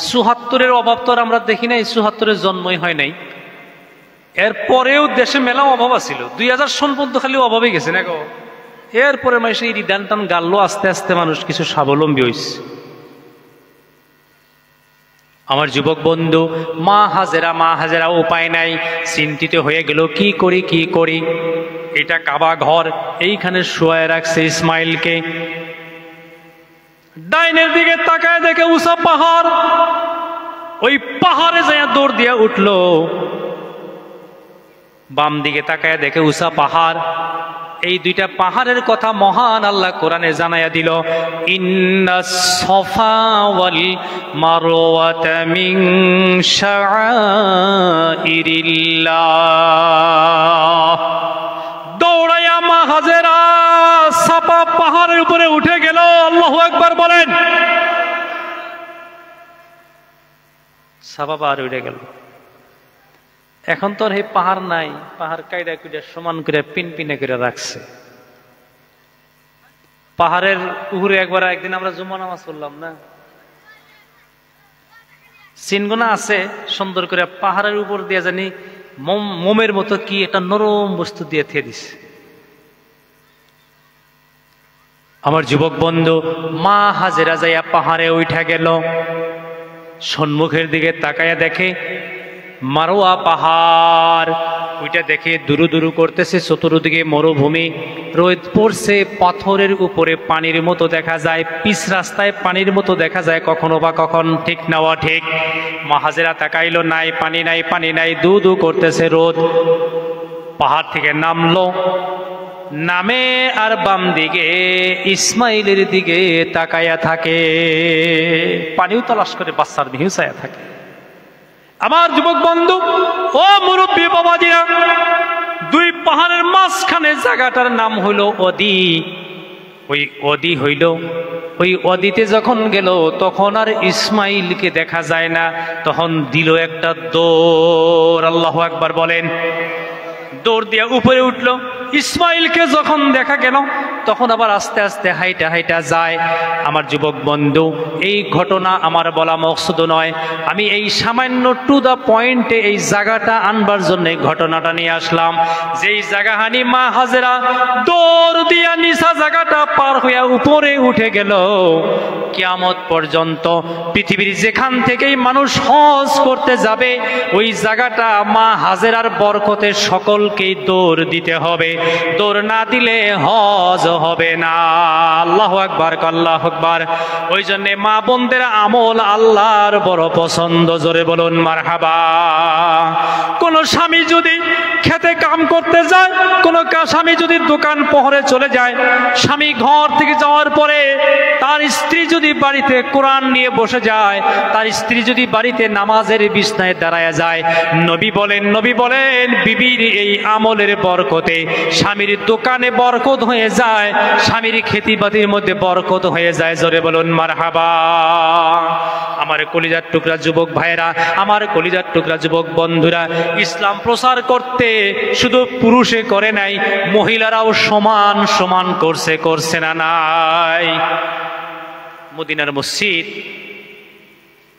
৭৪-এর অভাব তো আমরা দেখি নাই, ৭৪-এর জন্মই হয় নাই। এরপরেও দেশে মেলা অভাব আছিল, ২০০০ সন পর্যন্ত খালি অভাবে গেছে না গো। এরপরে মানুষ এই রিটার্ন টান গাল্লো, আস্তে আস্তে মানুষ কিছু স্বাবলম্বী হয়েছে। আমার যুবক বন্ধু, মা হাজেরা উপায় নাই, চিন্তিত হয়ে গেল, কি করি। এটা কাবা ঘর, এইখানে শুয়ায় রাখছে ইসমাইলকে। ডাইনের দিকে তাকায় দেখে উঁচা পাহাড়, ওই পাহাড়ে যায় দৌড় দিয়ে উঠলো। বাম দিকে তাকায় দেখে উঁচা পাহাড়। এই দুইটা পাহাড়ের কথা মহান আল্লাহ কোরআনে জানাইয়া দিল, ইন্নাস সফা ওয়াল মারওয়াতা মিন শাআইরিল্লাহ। দৌড়াইয়া মা হাজেরা সাফা পাহাড়ের উপরে উঠে গেল। আল্লাহু আকবার বলেন। সাফা পাহাড়ে উঠে গেল। এখন তো আর এই পাহাড় নাই, পাহাড় কাইডা কুইডা সমান করে পিনপিনে করে রাখছে। পাহাড়ের উপরে একদিন আমরা জুমা নামাজ পড়লাম না, চিনগোনা আছে সুন্দর করে, পাহাড়ের উপর দিয়ে জানি মোমের মতো কি একটা নরম বস্তু দিয়ে থিয়ে দিছে। আমার যুবক বন্ধু, মা হাজেরা যাইয়া পাহাড়ে উঠা গেল। সম্মুখের দিকে তাকাইয়া দেখে মারোয়া পাহাড়, ওইটা দেখে দুরু দুরু করতেছে, চতুর্দিকে মরুভূমি, রোদ পড়ছে, পাথরের উপরে পানির মতো দেখা যায়, পিচ রাস্তায় পানির মতো দেখা যায় কখনো বা কখন, ঠিক নেওয়া ঠিক। মা হাজেরা তাকাইলো, নাই পানি নাই, দু দু করতেছে রোদ। পাহাড় থেকে নামলো, নামে আর বাম দিকে ইসমাইলের দিকে তাকায়া থাকে, পানিও তালাশ করে বাচ্চার দিকেও চায়া থাকে। আমার যুবক বন্ধু ও মুরব্বী বাবাজিরা, দুই পাহাড়ের মাঝখানে জায়গাটার নাম হইল অদি। ওই অদি হইল, ওই অদিতে যখন গেল তখন আর ইসমাইলকে দেখা যায় না, তখন দিল একটা দৌড়। আল্লাহু আকবার বলেন। দৌড় দিয়া উপরে উঠলো। ইসমাইলকে যখন দেখা গেল তখন আবার আস্তে আস্তে হাইটা হাইটা যায়। আমার যুবক বন্ধু, এই ঘটনা আমার বলা মকসুদ নয়, আমি এই সামান্য টু দা পয়েন্টে এই জায়গাটা আনবার জন্য ঘটনাটা নিয়ে আসলাম। যেই জায়গাহানি মা হাজেরা দৌড় দিয়া নিচা জায়গাটা পার হইয়া উপরে উঠে গেল। কিয়ামত পর্যন্ত পৃথিবীর যেখান থেকেই মানুষ হজ করতে যাবে ওই জায়গাটা মা হাজেরার বরকতে সকলকেই দৌড় দিতে হবে, দৌড় না দিলে হজ হবে না। আল্লাহু আকবার, আল্লাহু আকবার। ওই জন্য মা বোনদের আমল আল্লাহর বড় পছন্দ, জোরে বলুন মারহাবা। কোন স্বামী যদি খেতে কাম করতে যায়, কোন স্বামী যদি দোকান পহরে চলে যায়, স্বামী ঘর থেকে যাওয়ার পরে তার স্ত্রী যদি বাড়িতে কোরআন নিয়ে বসে যায়, তার স্ত্রী যদি বাড়িতে নামাজের বিছনায় দাঁড়ায় যায়, নবী বলেন বিবির এই আমলের বরকতে স্বামীর দোকানে বরকত হয়ে যায়, স্বামীর খেতিবাতির মধ্যে বরকত হয়ে যায়, জোরে বলুন মারহাবা। আমার কলিজার টুকরা যুবক ভাইরা, আমার কলিজার টুকরা যুবক বন্ধুরা, ইসলাম প্রচার করতে শুধু পুরুষে করে নাই, মহিলারাও সমান সমান করছে না নাই?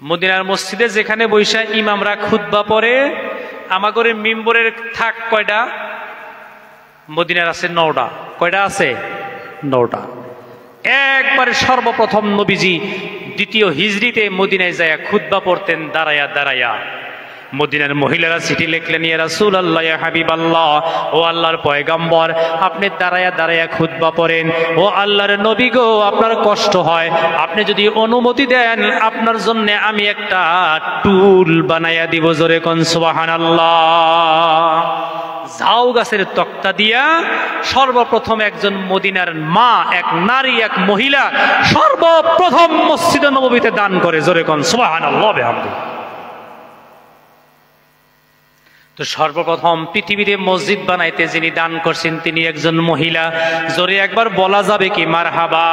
মদিনার মসজিদে যেখানে বৈশা ইমামরা খুতবা পড়ে, আমাগরে মিম্বরের থাক কয়টা? মদিনার আছে 9টা। কয়টা আছে? 9টা। একবারে সর্বপ্রথম নবীজি দ্বিতীয় হিজরিতে মদিনায় যায় খুতবা পড়তেন দাঁড়ায়া দাঁড়ায়া। মদিনার মহিলারা চিঠি লিখলেন, ইয়া রাসূলুল্লাহ, ইয়া হাবিবাল্লাহ, ও আল্লাহর পয়গম্বর, আপনি দাঁড়ায়া দাঁড়ায়া খুতবা পড়েন। ও আল্লাহর নবী গো, আপনার কষ্ট হয়, আপনি যদি অনুমতি দেন আপনার জন্য আমি একটা টুল বানাইয়া দিব, জোরে কোন সুবহানাল্লাহ। ঝাউ গাছের তক্তা দিয়া সর্বপ্রথম একজন মদিনার মা, এক নারী, এক মহিলা সর্বপ্রথম মসজিদে নববীতে দান করে, জোরে কোন সুবহানাল্লাহ বিহামদিহি। তো সর্বপ্রথম পৃথিবীতে মসজিদ বানাইতে যিনি দান করছেন তিনি একজন মহিলা, জোরে একবার বলা যাবে কি মারহাবা।